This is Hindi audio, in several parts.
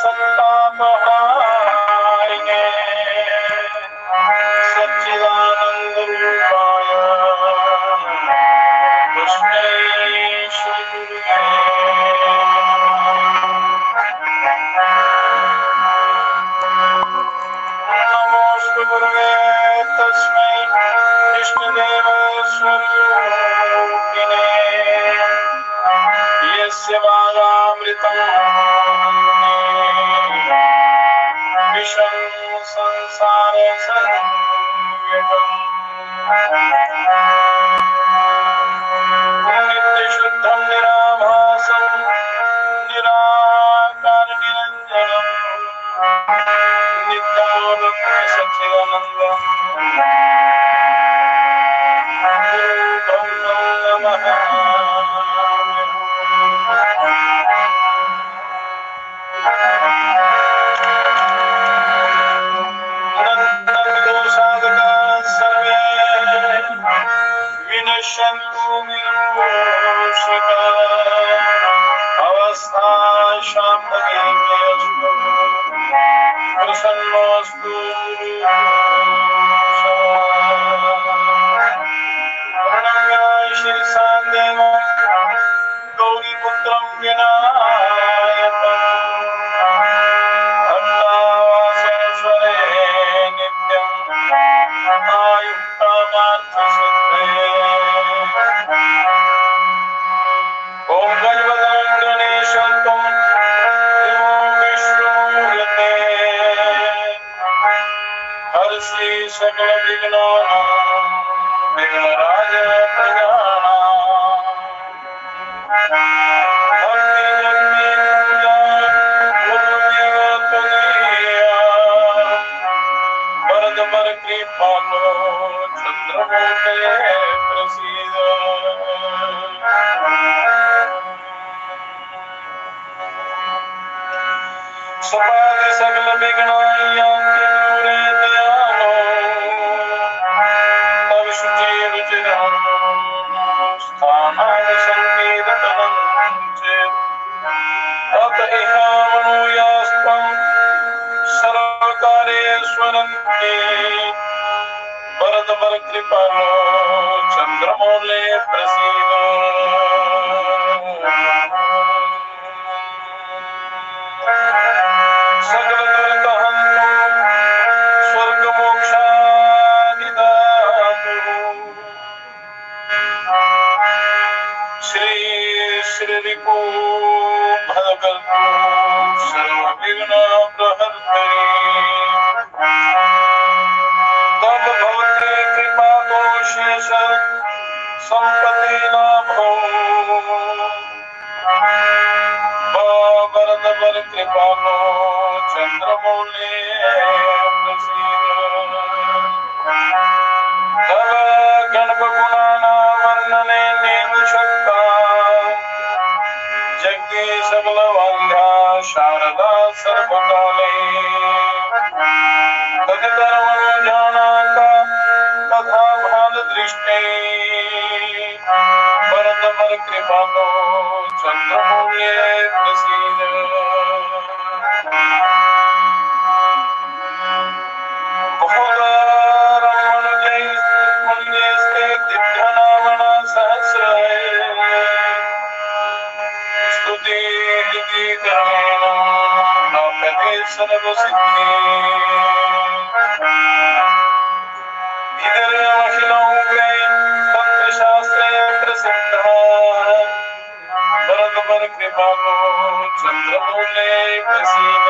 संताप हारिणे सच्चिदानंद रूपाय कृष्णे नमोस्तु गुरुवे तस्मै कृष्णदेवस्वरूपिणे यस्य वागामृतं विषं संसारसंयुगम् नित्यशुद्धं निराभासं निराकारनिरञ्जनं नित्यानन्दं सच्चिदानन्दं गुरुं नमः। सर्वे विनश्यन्तु अवस्थाशाम्भवीर्यस्तु प्रसन्नोऽस्तु प्रणम्याय श्रीसान्देवं गौरीपुत्रं विनायकम् भक्तावासेश्वरे नित्यं आयुक्तामार्थसिद्धये। ॐ गजवदनं गणेशं त्वं देवो विष्णुमूर्ते हरसि सकलविघ्नानां विघ्नराज पर कृपालो चंद्रमौले प्रसीद। सपाद सकल विघ्नायान्ति दूरे दयालो तव शुचि रुचिरं स्थानानि संकीर्तनं चेत् अत इह मनुयास्त्वं सर्वकार्येष्वरन्ति वरद वर कृपालो चंद्रमौले प्रसीद। सकल दुर्गहन्तु स्वर्गमोक्षादिदातु श्री श्रीरिपु भगवन्तु सर्वविघ्नप्रहर्तरि तब भवते कृपालो शेष संपत्ति लाभो वरद वर कृपालो चंद्रमौले प्रसीद। तव गणगुणाना वर्णने नेम शक्ता जग्गे सबल वंद्या शारदा सर्वकाले तदितरमनु जानाता तथा भाल दृष्टि वरद वर कृपालो चंद्रमौले प्रसीद। सर्वसिद्धि इधर महिलाओं में तंत्र शास्त्र प्रसिद्ध वरद वर कृपालो चंद्रमौले प्रसीद।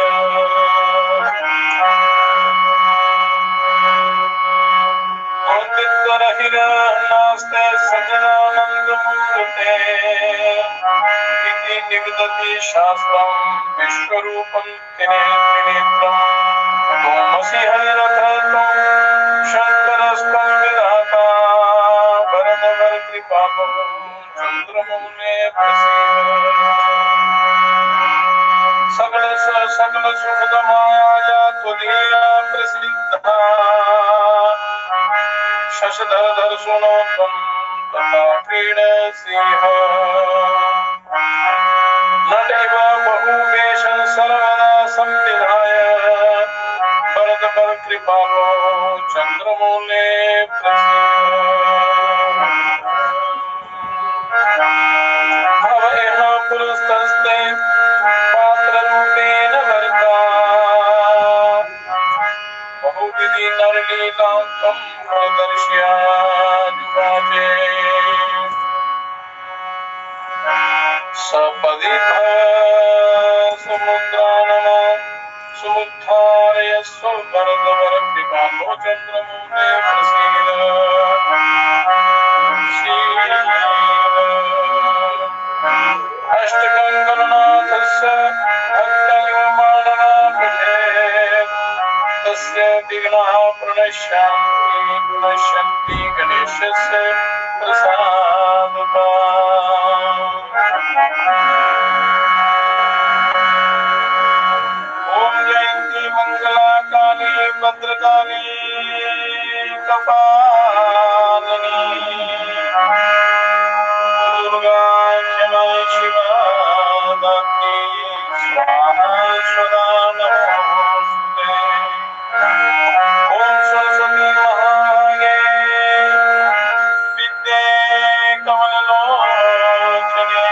नास्ते सच्चिदानंद मूर्ते इति निगदति शास्त्रं विश्वरूपं त्रिनेत्रं त्वमसि हरिरथं शंकरस्त्वं विधाता वरद वर कृपालो चंद्रमौले प्रसीद। सकल सुखदमाया त्वदीया प्रसिद्धा शशधर सुनो त्वं तथा क्रीडसिंह नटैव बहुवेषं सर्वदा पर कृपालो चंद्रमौले भवयः पुरस्तस्ते पात्ररूपेण वरदा बहुविधि नरलीलां त्वं प्रदर्शयानुवाजे सपदित समुद्रानमः समुद्धारयस्व वरदवर कृपालो चन्द्रमौले प्रसीद अष्टकङ्कणनाथस्य भक्तयोमाननापठे तस्य विघ्नाः प्रणश्यन्ति गणेशस्य प्रसादतः। ॐ जयन्ती मंगला काली भद्रकाली कपालिनी दुर्गा क्षमा शिवा दात्री स्वाहा सदा नमोस्तुते। ओम सरस्वती महामाये विद्ये कमललोचने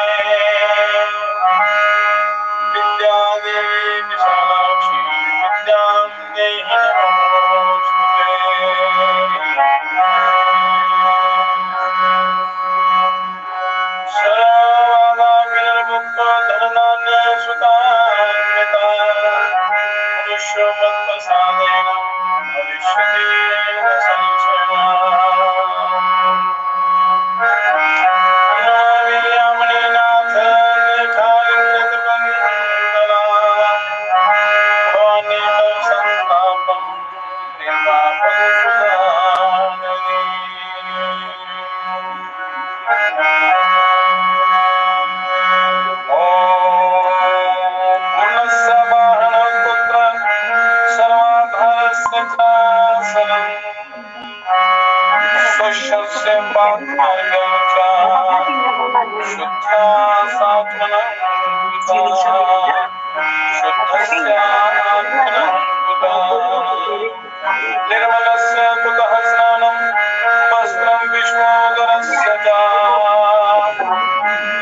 विद्यादेवी विशालाक्षी विद्यां देहि नमोस्तुते। सर्वदा विनिर्मुक्त धनधान्य सुतान्विता मनुष्योपत्प्रसादेन भविष्यति न संशयः। विद्यामणिनाथ लेखालिङ्गकमण्डला भवानी संतापं निर्वापं सुधाननी। पूर्णस्य वाहनपुत्र सर्वाधारस्य चासनं स्वस्य पात्मार्गं च शुद्ध्या सात्मनं शुद्धस्य आत्मनं निर्मलस्य कुतः स्नानं वस्त्रं विष्णोदरस्य च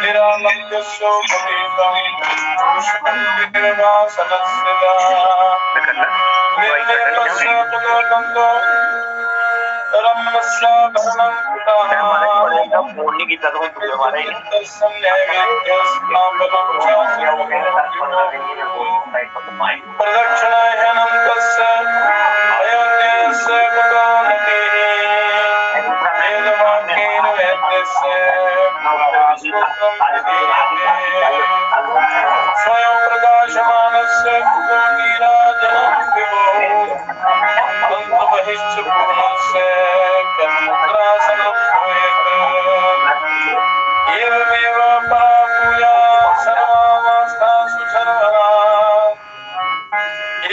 निरानन्दस्योपवीतं निर्वासनस्य च निर्लेपस्य कुतोदन्तो रम्यस्य भरणं कुतः प्रदक्षिणाह्यनं तस्य अयोध्यस्य कुतो नतिः वेदवाक्येन वेद्यस्य स्वयं प्रकाशमानस्य कुतो नीराजनं विभो अन्तर्बहिश्च पूर्णस्य कर्मुद्रासनं भवेत्। एवमेव परा पूजा सर्वावस्थासु सर्वदा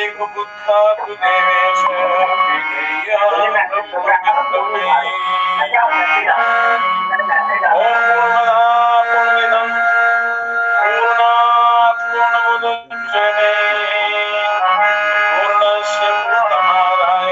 एकबुद्धा तु देवेश विधेया ब्रह्मविद्महे। ॐ पूर्णमदः पूर्णमिदं पूर्णात् पूर्णमुदच्यते पूर्णस्य पूर्णमादाय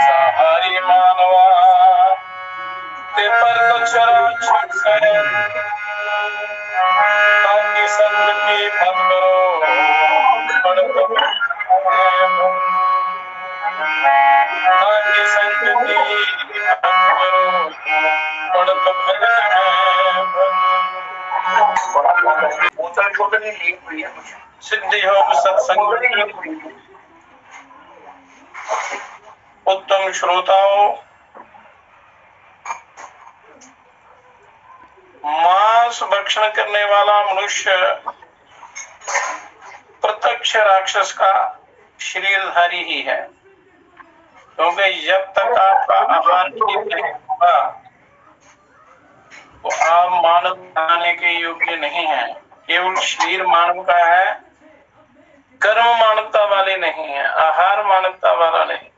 सहारी मानवा ते पर तो चराचर से ताकि संत की मत करो पढ़त ताकि संत की मत करो पढ़त सिद्धि योग सत्संग। उत्तम श्रोताओं, मांस भक्षण करने वाला मनुष्य प्रत्यक्ष राक्षस का शरीरधारी ही है, क्योंकि जब तक आपका आहार ठीक नहीं होगा तो आप मानव बनाने के योग्य नहीं है। केवल शरीर मानव का है, कर्म मानवता वाले नहीं है, आहार मानवता वाला नहीं।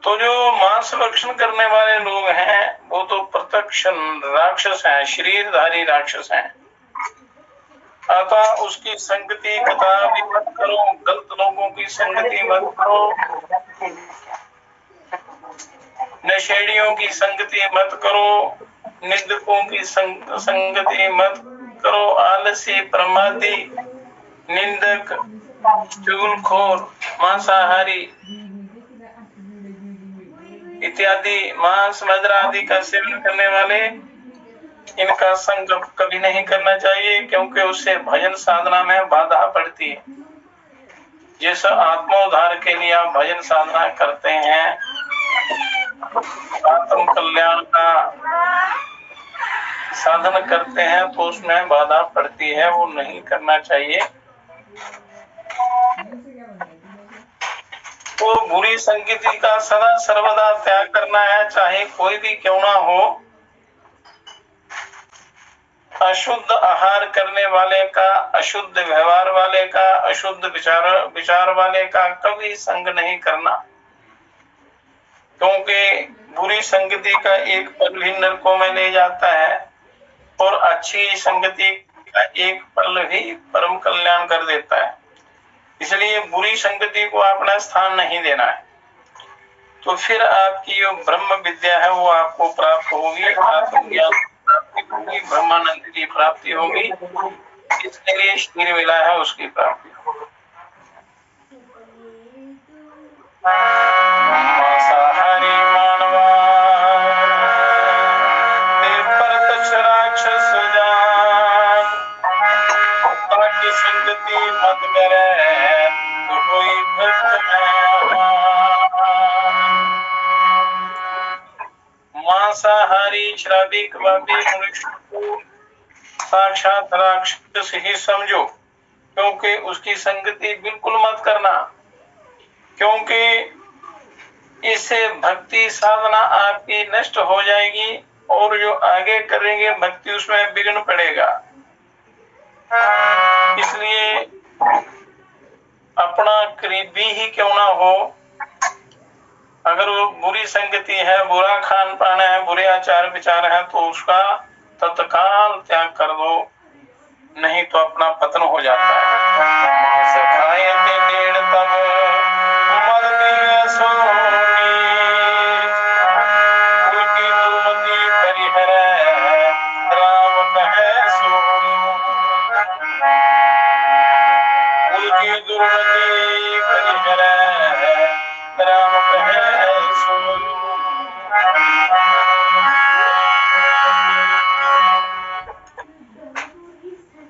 तो जो मांस भक्षण करने वाले लोग हैं वो तो प्रत्यक्ष राक्षस हैं, शरीरधारी राक्षस हैं। अतः उसकी संगति कदापि मत करो, गलत लोगों की संगति मत करो, नशेड़ियों की संगति मत करो, निंदकों की संगति मत करो, आलसी, प्रमादी, निंदक, चुगलखोर, मांसाहारी इत्यादि, मांस मदिरा आदि का सेवन करने वाले, इनका संग कभी नहीं करना चाहिए, क्योंकि उससे भजन साधना में बाधा पड़ती है। जिस आत्मोद्धार के लिए आप भजन साधना करते हैं, आत्म कल्याण का साधन करते हैं, तो उसमें बाधा पड़ती है, वो नहीं करना चाहिए। तो बुरी संगति का सदा सर्वदा त्याग करना है, चाहे कोई भी क्यों ना हो। अशुद्ध आहार करने वाले का, अशुद्ध व्यवहार वाले का, अशुद्ध विचार वाले का कभी संग नहीं करना, क्योंकि बुरी संगति का एक पल भी नरकों में ले जाता है और अच्छी संगति का एक पल भी परम कल्याण कर देता है। इसलिए बुरी संगति को अपना स्थान नहीं देना है। तो फिर आपकी जो ब्रह्म विद्या है वो आपको प्राप्त होगी, आत्मज्ञान प्राप्ति होगी, ब्रह्मानंद की प्राप्ति होगी। इसके लिए शरीर मिला है, उसकी प्राप्ति होगी। मांसाहारी मानवा प्रत्यक्ष राक्षस जान, बाकी संगति मत करे तो कोई भक्त मांसाहारी शराबी कबाबी मनुष्य को साक्षात राक्षस ही समझो, क्योंकि उसकी संगति बिल्कुल मत करना, क्योंकि इससे भक्ति साधना आपकी नष्ट हो जाएगी और जो आगे करेंगे भक्ति उसमें विघ्न पड़ेगा। इसलिए अपना करीबी ही क्यों ना हो, अगर वो बुरी संगति है, बुरा खान पान है, बुरे आचार विचार है, तो उसका तत्काल त्याग कर दो, नहीं तो अपना पतन हो जाता है।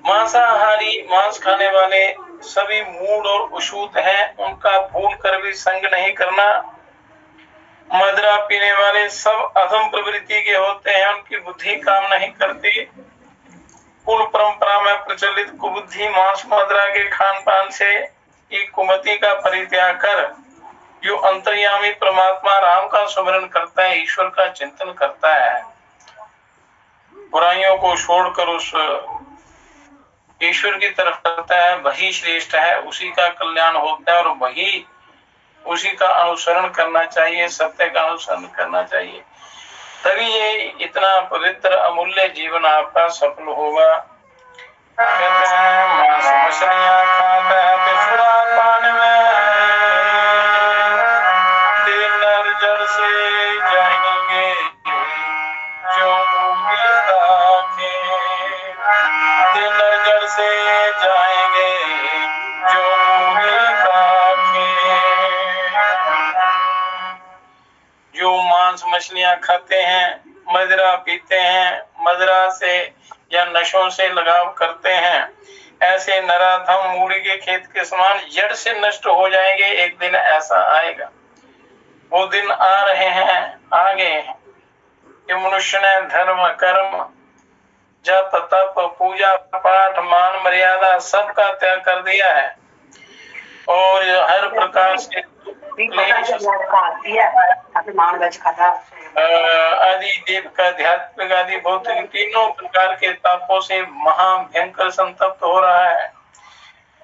मांसाहारी, मांस खाने वाले सभी मूढ़ और अशुद्ध हैं, उनका भूल कर भी संग नहीं करना। मदिरा पीने वाले सब अधम प्रवृत्ति के होते हैं, उनकी बुद्धि काम नहीं करती। कुल परंपरा में प्रचलित कुबुद्धि मांस मदिरा के खान पान से कुमति का परित्याग कर जो अंतर्यामी परमात्मा राम का स्मरण करता है, ईश्वर का चिंतन करता है, बुराइयों को छोड़कर उस ईश्वर की तरफ करता है, वही श्रेष्ठ है, उसी का कल्याण होता है और वही उसी का अनुसरण करना चाहिए, सत्य का अनुसरण करना चाहिए, तभी ये इतना पवित्र अमूल्य जीवन आपका सफल होगा। कहते हैं मांस मछलियां खाता है पिछड़ा पान में, तेल नर जड़ से जाएंगे जो राखे, तेल नर जड़ से जाएंगे जो राखे। जो मांस मछलियां खाते हैं, मदिरा पीते हैं, मदिरा से या नशों से लगाव करते हैं, ऐसे नराधम मूढ़ी के खेत के समान जड़ से नष्ट हो जाएंगे। एक दिन ऐसा आएगा, वो दिन आ रहे हैं, आगे हैं। कि मनुष्य ने धर्म कर्म जप तप पूजा पाठ मान मर्यादा सबका त्याग कर दिया है और हर प्रकार से आदि देव का आध्यात्मिक आदि भौतिक तीनों प्रकार के तापों से महाभयंकर संतप्त हो रहा है,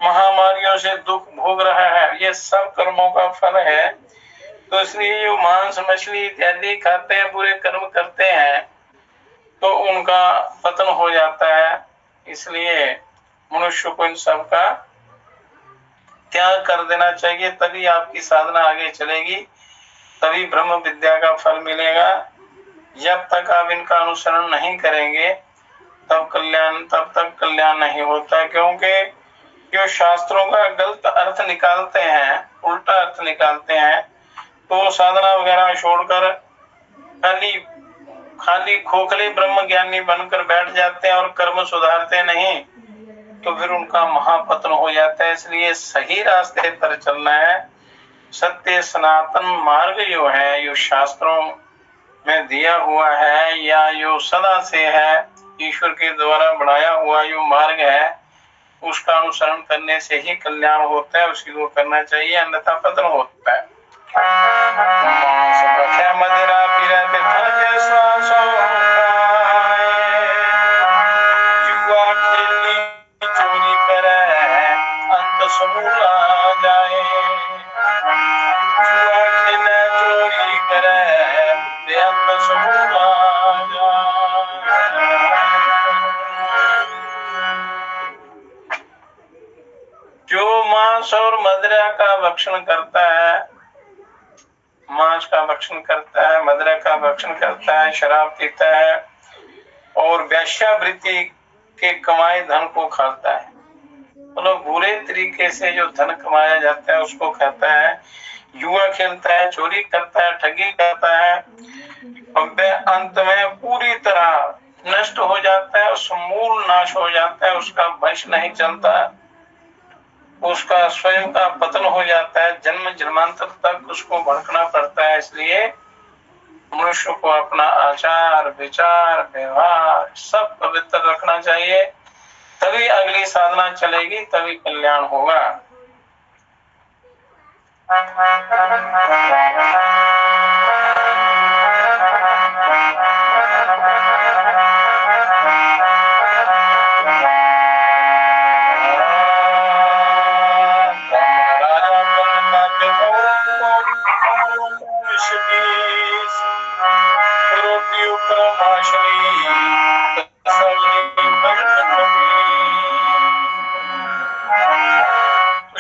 महामारियों से दुख भोग रहा है। ये सब कर्मों का फल है। तो इसलिए जो मांस मछली इत्यादि खाते हैं, बुरे कर्म करते हैं, तो उनका पतन हो जाता है। इसलिए मनुष्य को इन सब का त्याग कर देना चाहिए, तभी आपकी साधना आगे चलेगी, तभी ब्रह्म विद्या का फल मिलेगा। जब तक आप इनका अनुसरण नहीं करेंगे तब तक कल्याण नहीं होता, क्योंकि जो शास्त्रों का गलत अर्थ निकालते हैं, उल्टा अर्थ निकालते हैं, तो साधना वगैरह छोड़कर खाली खोखले ब्रह्म ज्ञानी बनकर बैठ जाते हैं और कर्म सुधारते नहीं, तो फिर उनका महापतन हो जाता है। इसलिए सही रास्ते पर चलना है। सत्य सनातन मार्ग जो है, जो शास्त्रों में दिया हुआ है या जो सदा से है, ईश्वर के द्वारा बनाया हुआ जो मार्ग है, उसका अनुसरण करने से ही कल्याण होता है। उसी को करना चाहिए, अन्यथा पतन होता है। मदिरा पीरते धन के श्वासों युवा खेली चोरी करे अंत समूला जाए, जुआ खेले चोरी करे अंत समूला जाए। जो मांस और मदिरा का भक्षण करता है, मांस का भक्षण करता है, मदिरा का भक्षण करता है, शराब पीता है और वेश्यावृत्ति के कमाए धन को खाता है, मतलब बुरे तरीके से जो धन कमाया जाता है उसको खाता है, जुआ खेलता है, चोरी करता है, ठगी करता है, अंत में पूरी तरह नष्ट हो जाता है, समूल नाश हो जाता है, उसका वंश नहीं चलता, उसका स्वयं का पतन हो जाता है, जन्म जन्मांतर तक उसको भटकना पड़ता है। इसलिए मनुष्य को अपना आचार विचार व्यवहार सब पवित्र रखना चाहिए, तभी अगली साधना चलेगी, तभी कल्याण होगा।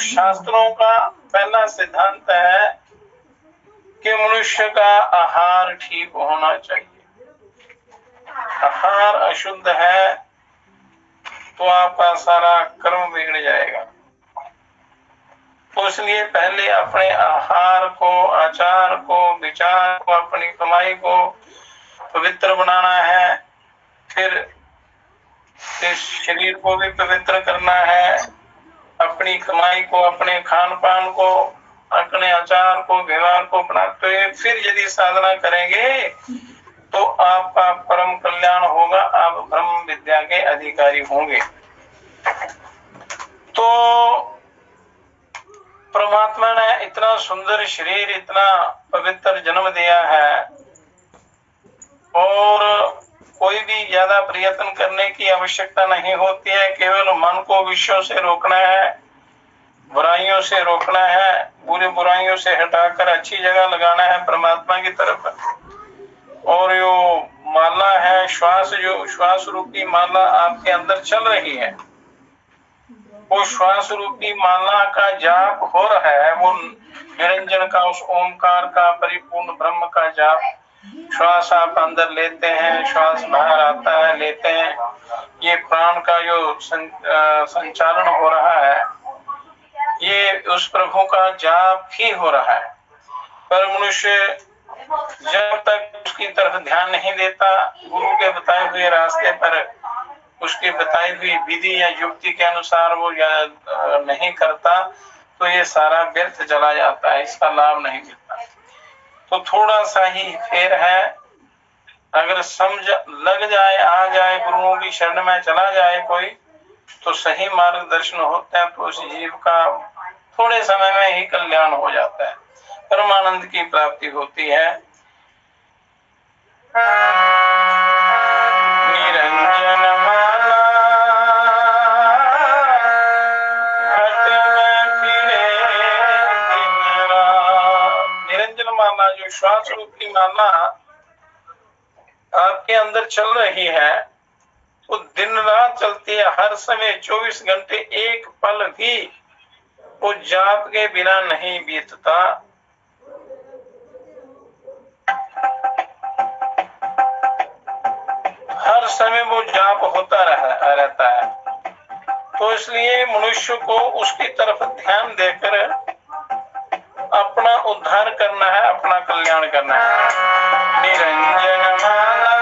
शास्त्रों का पहला सिद्धांत है कि मनुष्य का आहार ठीक होना चाहिए। आहार अशुद्ध है तो आपका सारा कर्म बिगड़ जाएगा। तो इसलिए पहले अपने आहार को, आचार को, विचार को, अपनी कमाई को पवित्र बनाना है, फिर इस शरीर को भी पवित्र करना है, अपनी कमाई को, अपने खान पान को, अपने आचार को, व्यवहार को अपनाते हुए फिर यदि साधना करेंगे तो आपका परम कल्याण होगा, आप ब्रह्म विद्या के अधिकारी होंगे। तो परमात्मा ने इतना सुंदर शरीर, इतना पवित्र जन्म दिया है और कोई भी ज्यादा प्रयत्न करने की आवश्यकता नहीं होती है, केवल मन को विषयों से रोकना है, बुराइयों से रोकना है, बुरी बुराइयों से हटाकर अच्छी जगह लगाना है परमात्मा की तरफ। और जो माला है, जो श्वास रूपी माला आपके अंदर चल रही है, वो श्वास रूपी माला का जाप हो रहा है, वो निरंजन का, उस ओमकार का, परिपूर्ण ब्रह्म का जाप। श्वास आप अंदर लेते हैं, श्वास बाहर आता है, लेते हैं, ये प्राण का जो संचालन हो रहा है, ये उस प्रभु का जाप ही हो रहा है। पर मनुष्य जब तक उसकी तरफ ध्यान नहीं देता, गुरु के बताए हुए रास्ते पर, उसकी बताई हुई विधि या युक्ति के अनुसार वो नहीं करता, तो ये सारा व्यर्थ चला जाता है, इसका लाभ नहीं मिलता। तो थोड़ा सा ही फेर है अगर समझ लग जाए, आ जाए, गुरुओं की शरण में चला जाए कोई, तो सही मार्गदर्शन होता है तो उस जीव का थोड़े समय में ही कल्याण हो जाता है, परमानंद की प्राप्ति होती है। निरंजन माला घट में फिरे दिन रात। निरंजन माला जो श्वास रूपी माला आपके अंदर चल रही है, वो दिन रात चलती है, हर समय 24 घंटे, एक पल भी वो जाप के बिना नहीं बीतता। हर समय वो जाप होता रहता है। तो इसलिए मनुष्य को उसकी तरफ ध्यान देकर अपना उद्धार करना है, अपना कल्याण करना है। निरंजन माला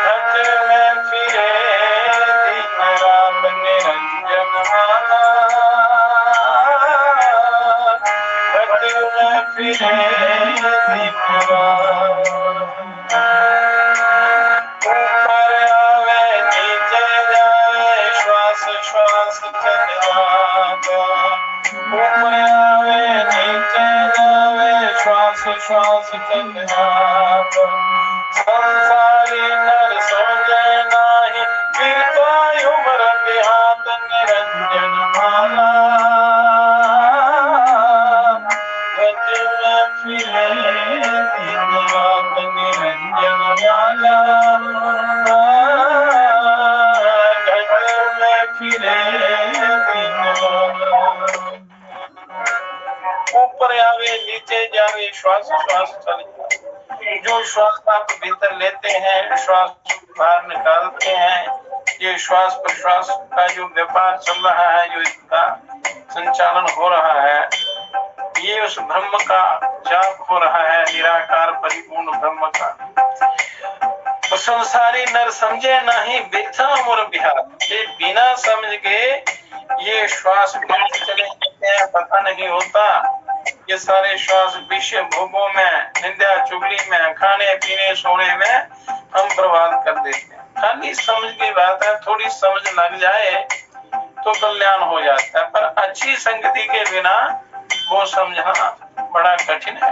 घट में फिरे दिन रात, निरंजन माला घट में फिरे दिन रात। ऊपर आवे नीचे जाए, श्वास श्वास चल जाता। ऊपर आवे नीचे जावे, श्वास श्वास चल जाता। संसारी नर समझे नाही, गिरता उम्र के हाथ, निरंजन माला घट में फिरे दिन रात, निरंजन माला घट में फिरे दिन रात। ऊपर आवे नीचे जावे, श्वास श्वास चल जाए। जो श्वास आप भीतर लेते हैं, श्वास बाहर निकालते हैं, ये श्वास प्रश्वास का जो व्यापार चल रहा है, जो इसका संचालन हो रहा है, ये उस ब्रह्म का जाप हो रहा है, निराकार परिपूर्ण ब्रह्म का। तो संसारी नर समझे नहीं, बेथा मोर बिहार। ये बिना समझ के ये श्वास चले जाते हैं, पता नहीं होता। ये सारे श्वास विषय भोगों में, निंदा चुगली में, खाने पीने सोने में हम बर्बाद कर देते हैं। खाली समझ की बात है, थोड़ी समझ लग जाए तो कल्याण हो जाता है, पर अच्छी संगति के बिना वो समझना बड़ा कठिन है।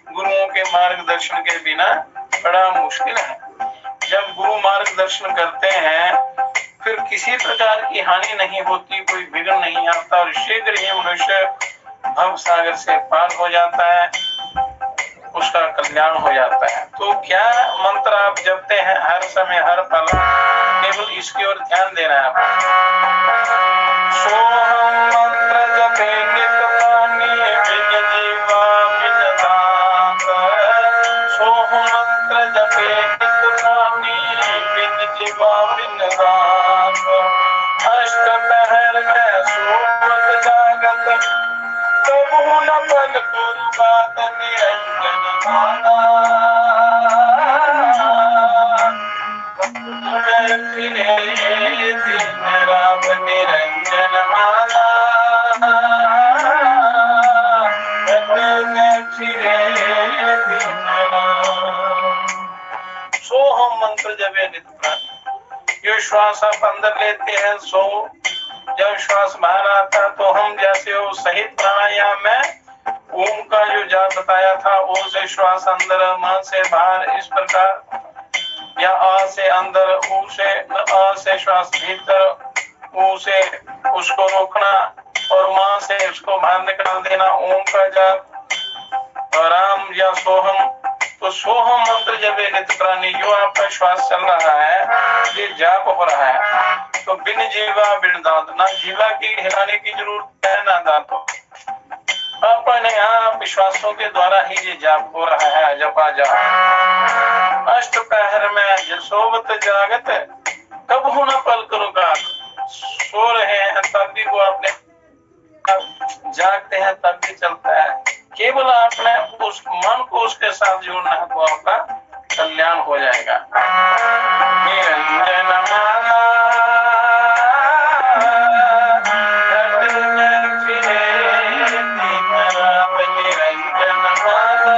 गुरुओं के मार्गदर्शन के बिना बड़ा मुश्किल है। जब गुरु मार्गदर्शन करते हैं, फिर किसी प्रकार की हानि नहीं होती, कोई विघ्न नहीं आता और शीघ्र ही मनुष्य भव सागर से पार हो जाता है, उसका कल्याण हो जाता है। तो क्या मंत्र आप जपते हैं हर समय हर पल, केवल इसकी ओर ध्यान देना है आपको। सोहम मंत्र जपे नित प्राणी, बिन जीवा बिन दात। सोहम मंत्र जपे नित प्राणी, बिन जीवा बिन दात। अष्ट पहर में सोवत जागत, कबू न पल कुर्बात, निरंजन माला फिरे दिन रात, निरंजन माला फिरे दिन रात। सोहम मंत्र जपे नित प्राणी। जो श्वास आप अंदर लेते हैं, सो जब श्वास बाहर आता तो हम जैसे वो सहित प्राणायाम में ओम का जो जाप बताया था, ओ से श्वास अंदर, म से बाहर, इस प्रकार, या आ से अंदर, ऊ से, आ से श्वास भीतर, ऊ से उसको रोकना और मां से उसको बाहर निकाल देना, ओम का जाप और राम या सोहम। तो सोहम मंत्र जब नित प्राणी, जो आपका श्वास चल रहा है, ये जाप हो रहा है, तो बिन जीवा बिन दांत, ना जीवा की हिलाने की जरूरत है ना दांतों, अपने आप श्वासों के द्वारा ही ये जाप हो रहा है, जपा जा। अष्ट पहर में सोवत जागत, कब होना पल करोगा। सो रहे हैं तब भी वो अपने, जागते हैं तब भी चलता है। केवल आपने उस मन को उसके साथ जोड़ना है, तो आपका कल्याण हो जाएगा। निरंजन माला घट में फिरे दिन रात, निरंजन माला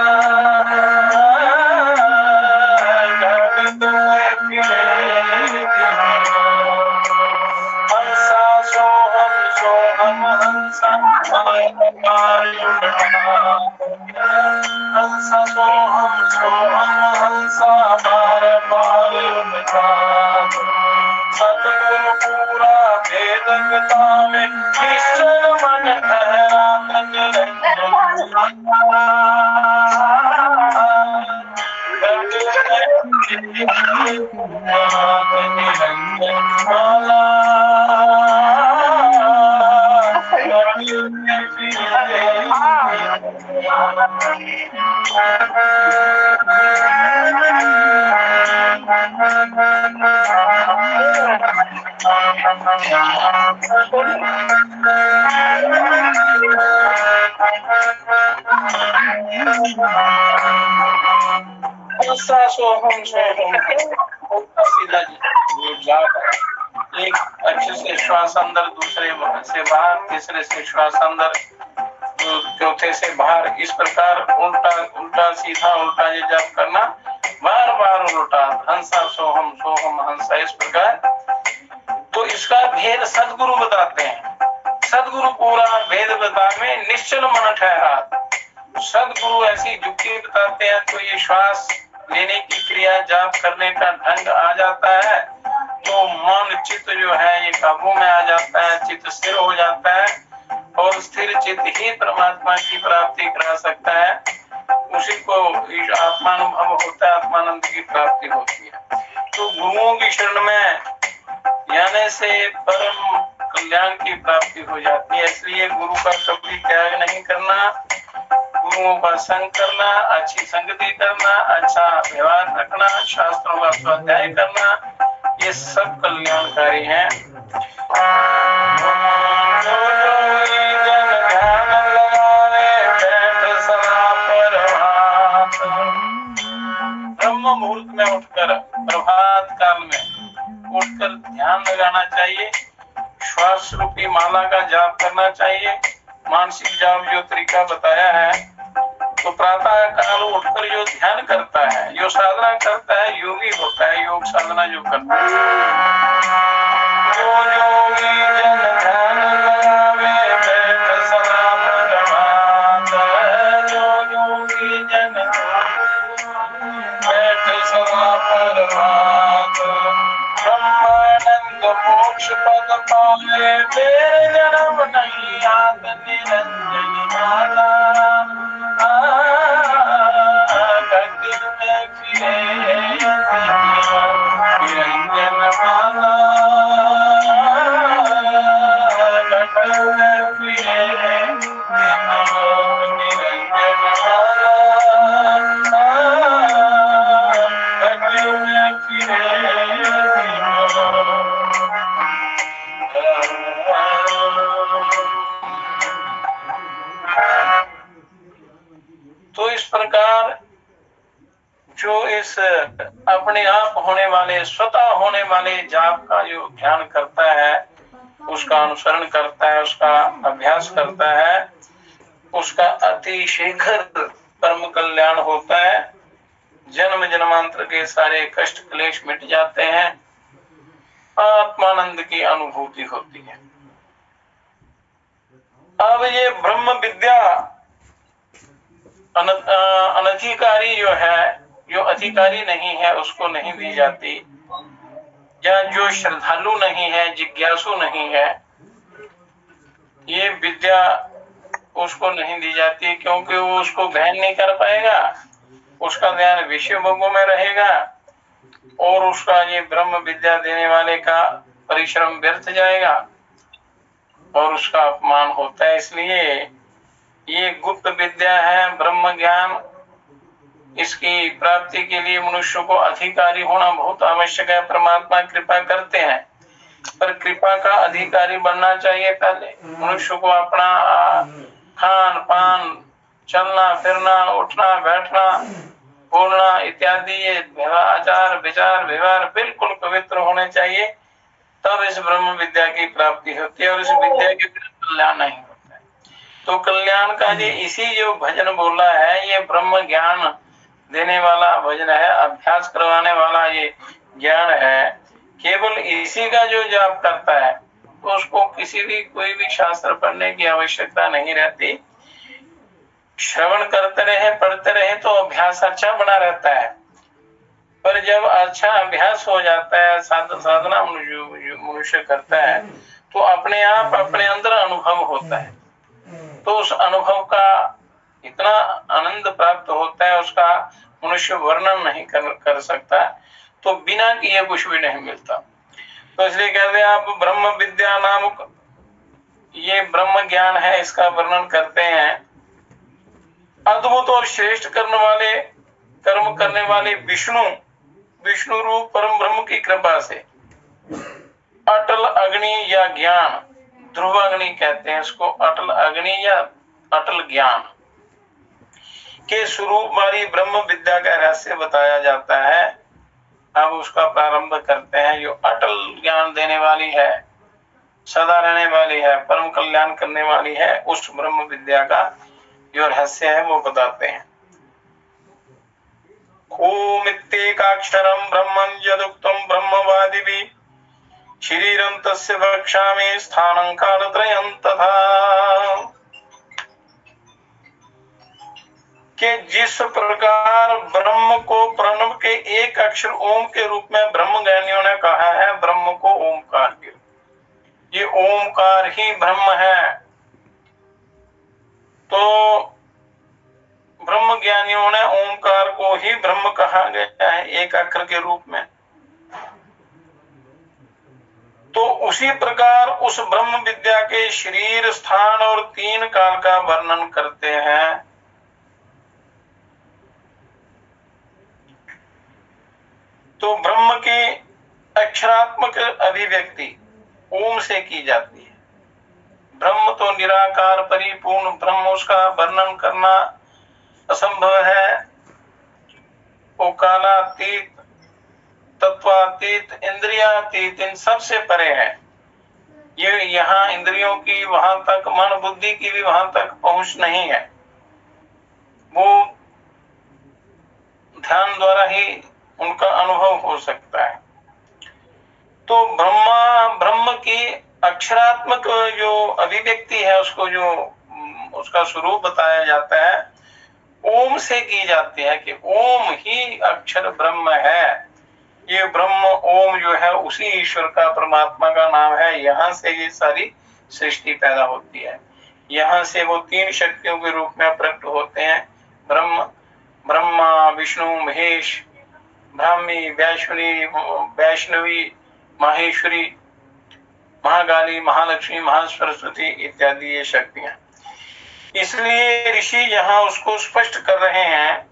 हंसा सोहम हंसा बार बार उठा। सतगुरु पूरा भेदकता में निश्चल मन ठहरा एक अच्छे से श्वास अंदर, दूसरे से बाहर, तीसरे से श्वास अंदर, चौथे से बाहर, इस प्रकार उल्टा उल्टा सीधा उल्टा ये जप करना, बार बार उल्टा हंसा सोहम हंसा, इस प्रकार। तो इसका भेद सदगुरु बताते हैं। सदगुरु पूरा भेद बता में निश्चल मन ठहरा। सदगुरु ऐसी युक्ति बताते हैं तो ये श्वास लेने की क्रिया जाप करने का ढंग आ जाता है, तो मन चित्त जो है ये काबू में आ जाता है, चित्त स्थिर हो जाता है, और स्थिर चित्त ही परमात्मा की प्राप्ति करा सकता है। उसी को आत्मानुभव होता है, आत्मानंद की प्राप्ति होती है। तो गुरुओं की शरण में जाने से परम कल्याण की प्राप्ति हो जाती है। इसलिए गुरु का कभी त्याग नहीं करना, गुरुओं का संग करना, अच्छी संगति करना, अच्छा व्यवहार रखना, शास्त्रों का स्वाध्याय करना, ये सब कल्याणकारी हैं। ब्रह्म मुहूर्त में उठकर, प्रभात काल में उठकर ध्यान लगाना चाहिए, श्वास रूपी माला का जाप करना चाहिए। मानसिक जाप जो तरीका बताया है, तो प्रातः काल उठकर जो ध्यान करता है, जो साधना करता है, योगी होता है, योग साधना जो करता है। जो योगी जन ध्यान लगावे बैठ सदा परमात, जो योगी जन बैठ सदा परमात, ब्रह्मानंद मोक्ष पद पावे, मेरे जन्म नहीं याद निरंजन माला, गगन में फिरे निरंजन माला, गगन में फिरे निरंजन माला, गगन में फिरे। तो इस प्रकार जो इस अपने आप होने वाले, स्वतः होने वाले जाप का जो ध्यान करता है, उसका अनुसरण करता है, उसका अभ्यास करता है, उसका अति शीघ्र परम कल्याण होता है। जन्म जन्मांतर के सारे कष्ट क्लेश मिट जाते हैं, आत्मानंद की अनुभूति होती है। अब ये ब्रह्म विद्या अनधिकारी जो है, जो अधिकारी नहीं है, उसको नहीं दी जाती, या जो श्रद्धालु नहीं है, जिज्ञासु नहीं है, ये विद्या उसको नहीं दी जाती, क्योंकि वो उसको ग्रहण नहीं कर पाएगा, उसका ध्यान विषय भोगों में रहेगा, और उसका ये ब्रह्म विद्या देने वाले का परिश्रम व्यर्थ जाएगा, और उसका अपमान होता है। इसलिए ये गुप्त विद्या है, ब्रह्म ज्ञान, इसकी प्राप्ति के लिए मनुष्य को अधिकारी होना बहुत आवश्यक है। परमात्मा कृपा करते हैं, पर कृपा का अधिकारी बनना चाहिए। पहले मनुष्य को अपना खान पान, चलना फिरना, उठना बैठना, बोलना इत्यादि ये आचार विचार व्यवहार बिल्कुल पवित्र होने चाहिए, तब इस ब्रह्म विद्या की प्राप्ति होती है, और इस विद्या के बिना कल्याण नहीं होता है। तो कल्याण का जी इसी जो भजन बोला है, ये ब्रह्म ज्ञान देने वाला भजन है, अभ्यास करवाने वाला ये ज्ञान है। केवल इसी का जो जाप करता है, तो उसको किसी भी कोई भी शास्त्र पढ़ने की आवश्यकता नहीं रहती। श्रवण करते रहे, पढ़ते रहे तो अभ्यास अच्छा बना रहता है। पर जब अच्छा अभ्यास हो जाता है, साधना मनुष्य करता है, तो अपने आप अपने अंदर अनुभव होता है। तो उस अनुभव का इतना आनंद प्राप्त होता है, उसका मनुष्य वर्णन नहीं कर सकता। तो बिना किए कुछ भी नहीं मिलता। तो इसलिए कहते हैं आप ब्रह्म विद्या नामक ये ब्रह्म ज्ञान है, इसका वर्णन करते हैं। अद्भुत और श्रेष्ठ कर्म करने वाले विष्णु रूप परम ब्रह्म की कृपा से अटल अग्नि या ज्ञान, ध्रुव अग्नि कहते हैं इसको, अटल अग्नि या अटल ज्ञान के स्वरूप वाली ब्रह्म विद्या का रहस्य बताया जाता है। अब उसका प्रारंभ करते हैं। जो अटल ज्ञान देने वाली है, सदा रहने वाली है, परम कल्याण करने वाली है, उस ब्रह्म विद्या का जो रहस्य है वो बताते हैं। ओमित्येकाक्षरं ब्रह्मं यदुक्तं ब्रह्मवादिभिः शरीरं तस्य वक्ष्यामि स्थानं कालत्रयं तथा। कि जिस प्रकार ब्रह्म को प्रणव के एक अक्षर ओम के रूप में ब्रह्म ज्ञानियों ने कहा है, ब्रह्म को ओमकार, ये ओमकार ही ब्रह्म है। तो ब्रह्म ज्ञानियों ने ओमकार को ही ब्रह्म कहा गया है, एक अक्षर के रूप में। तो उसी प्रकार उस ब्रह्म विद्या के शरीर, स्थान और 3 काल का वर्णन करते हैं। तो ब्रह्म की अक्षरात्मक अभिव्यक्ति ओम से की जाती है। ब्रह्म तो निराकार परिपूर्ण ब्रह्म, उसका वर्णन करना असंभव है। वो कालातीत, तत्वातीत, इंद्रियातीत, इन सब से परे है। ये यहाँ इंद्रियों की वहां तक, मन बुद्धि की भी वहां तक पहुंच नहीं है। वो ध्यान द्वारा ही उनका अनुभव हो सकता है। तो ब्रह्म की अक्षरात्मक जो अभिव्यक्ति है, उसको जो उसका स्वरूप बताया जाता है, ओम से की जाती है। कि ओम ही अक्षर ब्रह्म है। ये ब्रह्म ओम जो है उसी ईश्वर का, परमात्मा का नाम है। यहाँ से ये सारी सृष्टि पैदा होती है। यहाँ से वो 3 शक्तियों के रूप में प्रकट होते हैं। ब्रह्मा, विष्णु, महेश, ब्राह्मी, वैष्णवी, माहेश्वरी, महाकाली, महालक्ष्मी, महासरस्वती इत्यादि ये शक्तियां। इसलिए ऋषि यहाँ उसको स्पष्ट कर रहे हैं।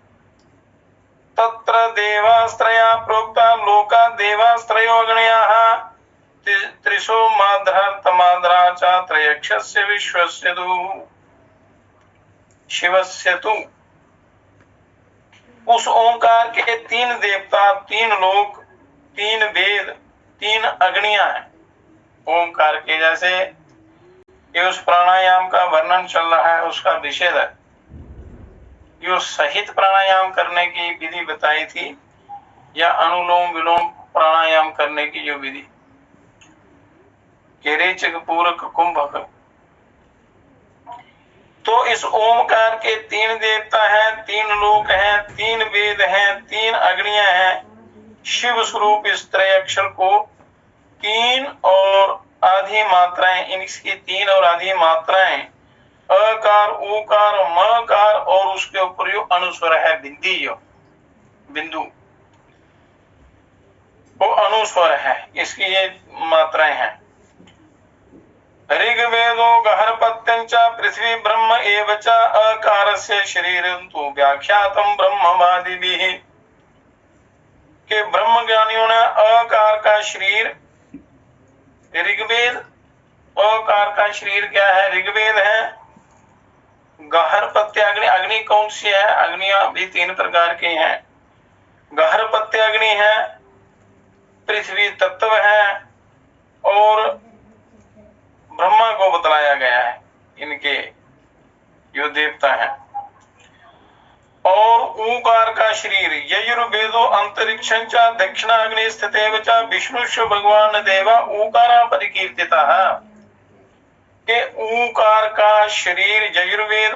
तत्र देवास्त्रया प्रोक्ता लोका देवास्त्रयो अग्नयः त्रिशो माध्रा च त्रयक्षस्य विश्वस्य तु शिवस्य तु। उस ओंकार के 3 देवता, 3 लोक, 3 वेद, 3 अग्नियां हैं ओंकार के। जैसे ये उस प्राणायाम का वर्णन चल रहा है, उसका विषय है। जो सहित प्राणायाम करने की विधि बताई थी, या अनुलोम विलोम प्राणायाम करने की जो विधि, रेचक, पूरक, कुंभक। तो इस ओमकार के 3 देवता हैं, 3 लोक हैं, 3 वेद हैं, 3 अग्नियां हैं। शिव स्वरूप इस त्रय अक्षर को 3 और आधी मात्राएं, इनकी 3 और आधी मात्राएं, अकार, उकार, मकार, और उसके ऊपर जो अनुस्वर है बिंदु, वो अनुस्वर है, इसकी ये मात्राएं हैं। ऋग्वेदो गहरपत्यं च पृथ्वी ब्रह्म एव च अकारस्य शरीरं तु व्याख्यातं ब्रह्मवादिभिः। के ब्रह्म ज्ञानियों ने अकार का शरीर, ऋग्वेद, अकार का शरीर क्या है? ऋग्वेद है। गहरपत्य अग्नि, अग्नि कौन सी है? अग्नियां भी 3 प्रकार की हैं। गहरपत्य अग्नि है, पृथ्वी तत्व है, और ब्रह्मा को बतलाया गया है इनके जो देवता हैं। और ऊकार का शरीर यजुर्वेदो अंतरिक्षं च दक्षिणाग्नि स्थितेव च विष्णुश्च भगवान देवा ऊकारा परिकीर्तितः। के ऊकार का शरीर यजुर्वेद,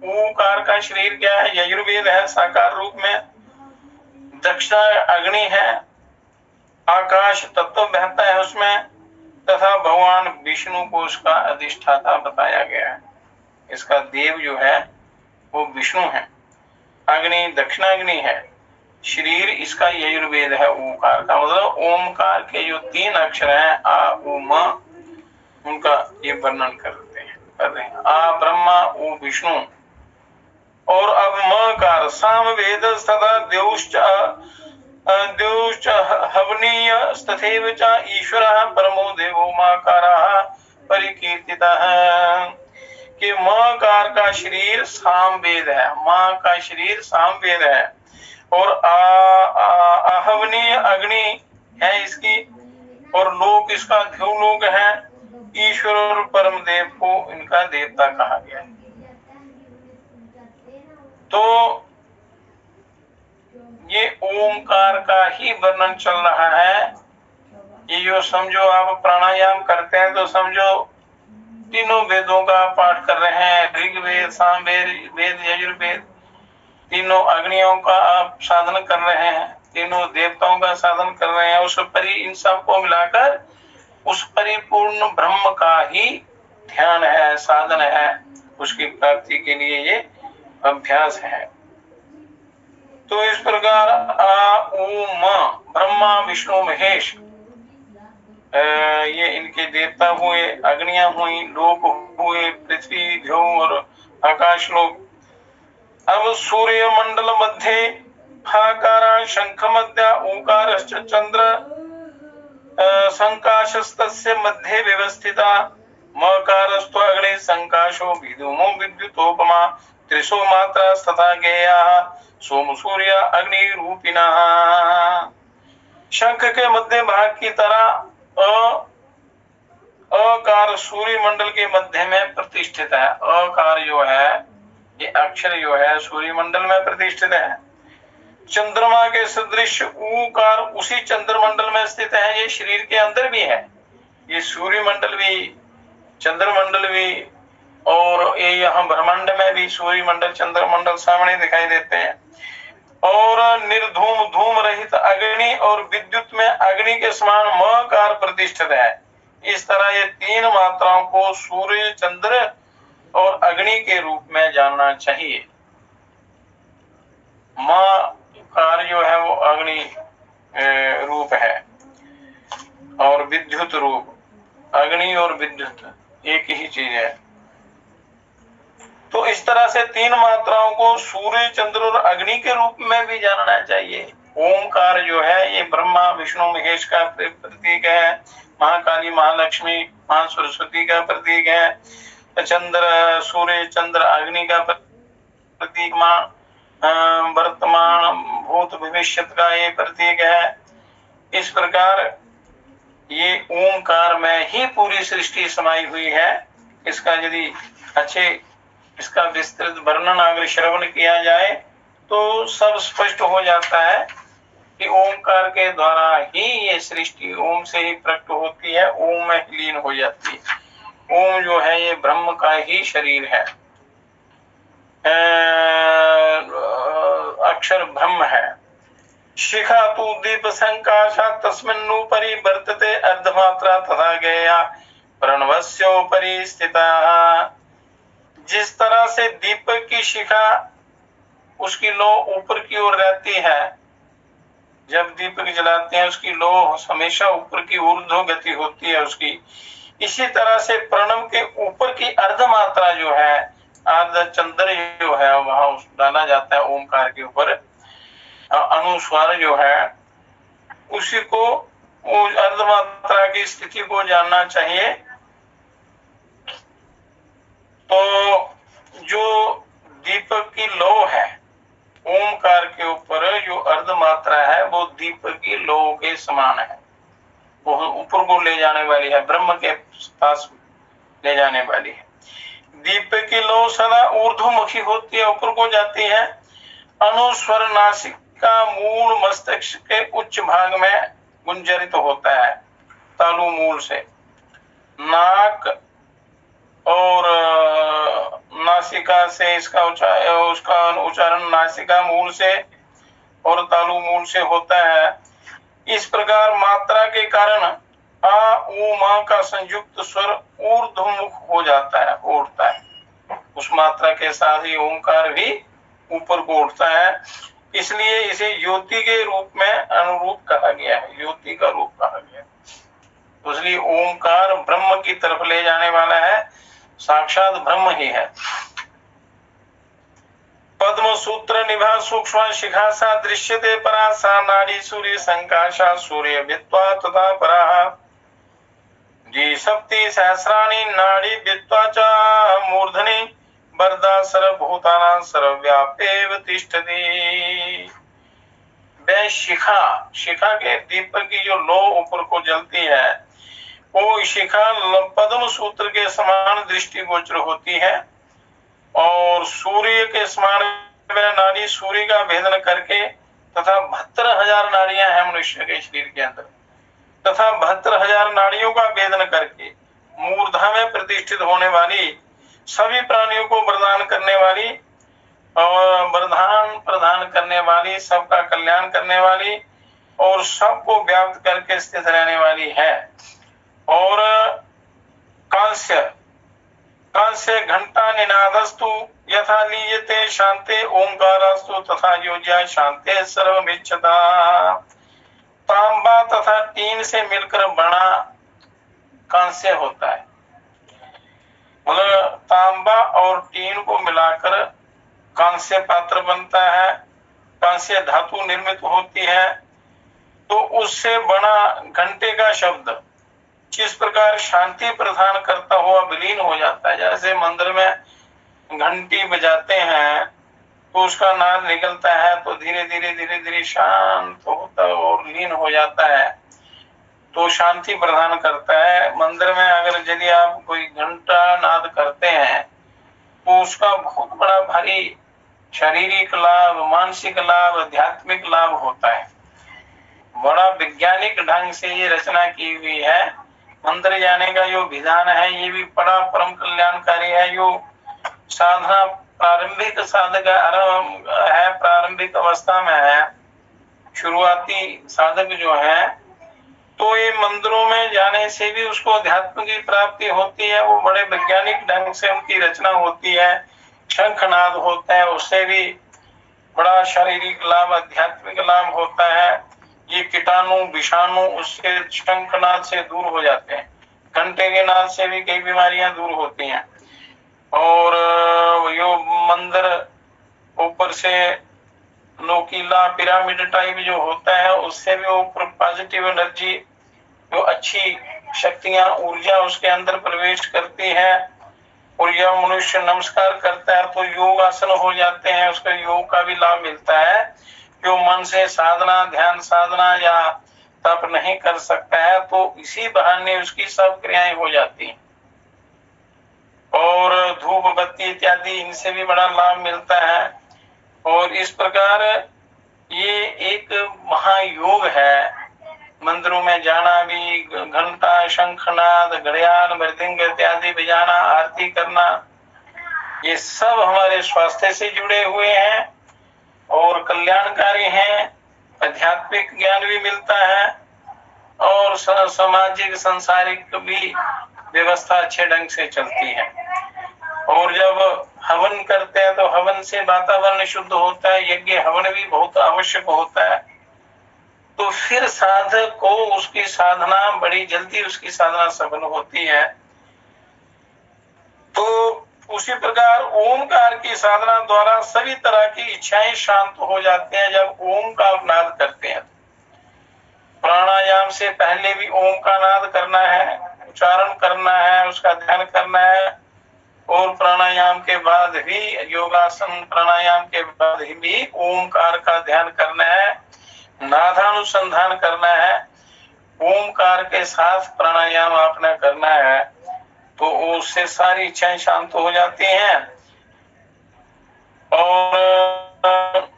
ऊकार का शरीर क्या है? यजुर्वेद है साकार रूप में, दक्षिणा अग्नि है, आकाश तत्व बहता है उसमें, तथा भगवान विष्णु को उसका अधिष्ठाता बताया गया है। इसका देव जो है वो विष्णु है, अग्नि दक्षिणाग्नि है, शरीर इसका यजुर्वेद है ओंकार का। मतलब ओमकार के जो 3 अक्षर हैं आ उ म, उनका ये वर्णन कर रहे हैं। आ ब्रह्मा उ विष्णु, और अब मकार सामवेद तथा द्यौश्च हवनीय तथैव च ईश्वरः परमो देवो माकारः परिकीर्तितः। कि मकार का शरीर सामवेद है, मां का शरीर सामवेद है, और आहवनीय अग्नि है इसकी, और लोक इसका ध्रुवलोक है। ईश्वर और परम देव को इनका देवता कहा गया है। तो ये ओमकार का ही वर्णन चल रहा है। ये जो समझो आप प्राणायाम करते हैं तो समझो तीनों वेदों का पाठ कर रहे हैं, ऋग्वेद सामवेद वेद यजुर्वेद, तीनों अग्नियों का आप साधन कर रहे हैं, तीनों देवताओं का साधन कर रहे हैं। उस पर इन सबको मिलाकर उस परिपूर्ण ब्रह्म का ही ध्यान है, साधन है, उसकी प्राप्ति के लिए ये अभ्यास है। तो इस प्रकार आ उ म ब्रह्मा विष्णु महेश ये इनके देवता हुए, अग्नियां हुई, लोक हुए, पृथ्वी भ्यो और आकाश लोक। अब सूर्य मंडल मध्य हाकारा शंख मध्य ओंकारश्च चंद्र संकाशस्तस्य मध्ये व्यवस्थिता मकारस्तु अग्नि संकाशो विधूमो विद्युतोपमा त्रिशो मात्रा तथा गेया सोम सूर्य अग्नि रूपिणा। शंख के मध्य भाग की तरह अकार सूर्य मंडल के मध्य में प्रतिष्ठित है। अकार जो है ये अक्षर जो है सूर्य मंडल में प्रतिष्ठित है। चंद्रमा के सदृश ऊकार उसी चंद्रमंडल में स्थित है। ये शरीर के अंदर भी है, ये सूर्य मंडल भी, चंद्रमंडल भी, और ये यहाँ ब्रह्मांड में भी सूर्य मंडल चंद्रमंडल सामने दिखाई देते हैं। और निर्धूम धूम रहित अग्नि और विद्युत में अग्नि के समान मकार प्रतिष्ठित है। इस तरह ये 3 मात्राओं को सूर्य चंद्र और अग्नि के रूप में जानना चाहिए। मकार जो है वो अग्नि रूप है और विद्युत रूप, अग्नि और विद्युत एक ही चीज है। तो इस तरह से 3 मात्राओं को सूर्य चंद्र और अग्नि के रूप में भी जानना चाहिए। ओमकार जो है ये ब्रह्मा विष्णु महेश का प्रतीक है, महाकाली महालक्ष्मी मां सरस्वती का प्रतीक है, चंद्र सूर्य चंद्र अग्नि का प्रतीक, मां वर्तमान भूत भविष्य का ये प्रतीक है। इस प्रकार ये ओमकार में ही पूरी सृष्टि समाई हुई है। इसका यदि अच्छे इसका विस्तृत वर्णन अगर श्रवण किया जाए तो सब स्पष्ट हो जाता है कि ओमकार के द्वारा ही ये सृष्टि ओम से ही प्रकट होती है, ओम में लीन हो जाती है। ओम जो है ये ब्रह्म का ही शरीर है, अक्षर ब्रह्म है। शिखा तु दीप संकाशा तस्मिन्नुपरि वर्तते अर्धमात्रा तथा गेया प्रणवस्योपरि स्थिता। जिस तरह से दीपक की शिखा उसकी लो ऊपर की ओर रहती है, जब दीपक जलाते हैं उसकी लो हमेशा ऊपर की ऊर्ध्व गति होती है उसकी। इसी तरह से प्रणव के ऊपर की अर्धमात्रा जो है, अर्ध चंद्र जो है वहां डाला जाता है ओमकार के ऊपर। अनुस्वार जो है उसी को अर्धमात्रा की स्थिति को जानना चाहिए। तो जो दीपक की लौ है ओमकार के ऊपर जो अर्धमात्रा है वो दीपक की लौ के समान है, वो ऊपर को ले जाने वाली है, ब्रह्म के पास ले जाने वाली है। दीप की लौ सदा ऊर्ध्वमुखी होती है, ऊपर को जाती है। अनुस्वर नासिका मूल मस्तिष्क के उच्च भाग में गुंजरित होता है, तालु मूल से। नाक और नासिका से उसका उच्चारण नासिका मूल से और तालु मूल से होता है। इस प्रकार मात्रा के कारण आ उ मा का संयुक्त स्वर ऊर्ध्वमुख हो जाता है, उठता है। उस मात्रा के साथ ही ओंकार भी ऊपर को उठता है, इसलिए इसे ज्योति के रूप में अनुरूप कहा गया है, ज्योति का रूप कहा गया है। इसलिए ओंकार ब्रह्म की तरफ ले जाने वाला है, साक्षात ब्रह्म ही है। पद्म सूत्र निभा सूक्ष्म शिखा सा दृश्यते परा सा नाड़ी सूर्य संकाशा सूर्य विद्वा तथा परा जी सप्ति सहस्राणि नाड़ी विद्वा च मूर्धनि वरदा सर्वभूतानां सर्वव्यापेव तिष्ठति। वह शिखा, शिखा के दीपक की जो लौ ऊपर को जलती है, वो शिखा पद्म सूत्र के समान दृष्टिगोचर होती है और सूर्य के समान वह नाड़ी सूर्य का भेदन करके तथा 72,000 नाड़ियां हैं मनुष्य के शरीर के अंदर, तथा 72,000 नाड़ियों का भेदन करके मूर्धा में प्रतिष्ठित होने वाली, सभी प्राणियों को वरदान करने वाली और वरदान प्रदान करने वाली, सबका कल्याण करने वाली और सबको व्याप्त करके स्थित रहने वाली है। और कांस्य, कांस्य घंटा निनादस्तु यथा लीयते शांते ओंकारास्तु तथा योज्या शांते सर्वमिच्छता। तांबा तथा टीन से मिलकर बना कांस्य होता है, मतलब तांबा और टीन को मिलाकर कांस्य पात्र बनता है, कांस्य धातु निर्मित होती है। तो उससे बना घंटे का शब्द जिस प्रकार शांति प्रदान करता हुआ विलीन हो जाता है, जैसे मंदिर में घंटी बजाते हैं तो उसका नाद निकलता है तो धीरे धीरे शांत होता है और लीन हो जाता है, तो शांति प्रदान करता है। मंदिर में अगर यदि आप कोई घंटा नाद करते हैं तो उसका बहुत बड़ा भारी शारीरिक लाभ, मानसिक लाभ, आध्यात्मिक लाभ होता है। बड़ा वैज्ञानिक ढंग से ये रचना की हुई है। मंदिर जाने का जो विधान है ये भी बड़ा परम कल्याणकारी है। जो साधना प्रारंभिक साधक है, प्रारंभिक अवस्था में है, शुरुआती साधक जो है, तो ये मंदिरों में जाने से भी उसको अध्यात्म की प्राप्ति होती है। वो बड़े वैज्ञानिक ढंग से उनकी रचना होती है, शंखनाद होता है, उससे भी बड़ा शारीरिक लाभ, आध्यात्मिक लाभ होता है। ये कीटाणु विषाणु उससे शंखनाद से दूर हो जाते हैं, घंटे के नाद से भी कई बीमारियां दूर होती हैं। और यो मंदिर ऊपर से नोकीला पिरामिड टाइप जो होता है उससे भी ऊपर पॉजिटिव एनर्जी, जो अच्छी शक्तियां, ऊर्जा उसके अंदर प्रवेश करती है और यह मनुष्य नमस्कार करता है तो योग आसन हो जाते हैं, उसका योग का भी लाभ मिलता है। जो मन से साधना, ध्यान साधना या तप नहीं कर सकता है तो इसी बहाने उसकी सब क्रियाएं हो जाती हैं। और धूप बत्ती इत्यादि इनसे भी बड़ा लाभ मिलता है। और इस प्रकार ये एक महायोग है। मंदिरों में जाना भी, घंटा, शंखनाद, घड़ियाल, मृदंग इत्यादि बजाना, आरती करना, ये सब हमारे स्वास्थ्य से जुड़े हुए हैं और कल्याणकारी हैं। आध्यात्मिक ज्ञान भी मिलता है और सामाजिक सांसारिक भी व्यवस्था अच्छे ढंग से चलती है। और जब हवन करते हैं तो हवन से वातावरण शुद्ध होता है, यज्ञ हवन भी बहुत आवश्यक होता है। तो फिर साधक को उसकी साधना बड़ी जल्दी उसकी साधना सफल होती है। तो उसी प्रकार ओमकार की साधना द्वारा सभी तरह की इच्छाएं शांत हो जाते हैं। जब ओम का नाद करते हैं, प्राणायाम से पहले भी ओम का नाद करना है, उच्चारण करना है, उसका ध्यान करना है। और प्राणायाम के बाद भी, योगासन प्राणायाम के बाद भी ओमकार का ध्यान करना है, नादानुसंधान करना है, ओमकार के साथ प्राणायाम आपने करना है। तो उससे सारी इच्छाएं शांत हो जाती हैं। और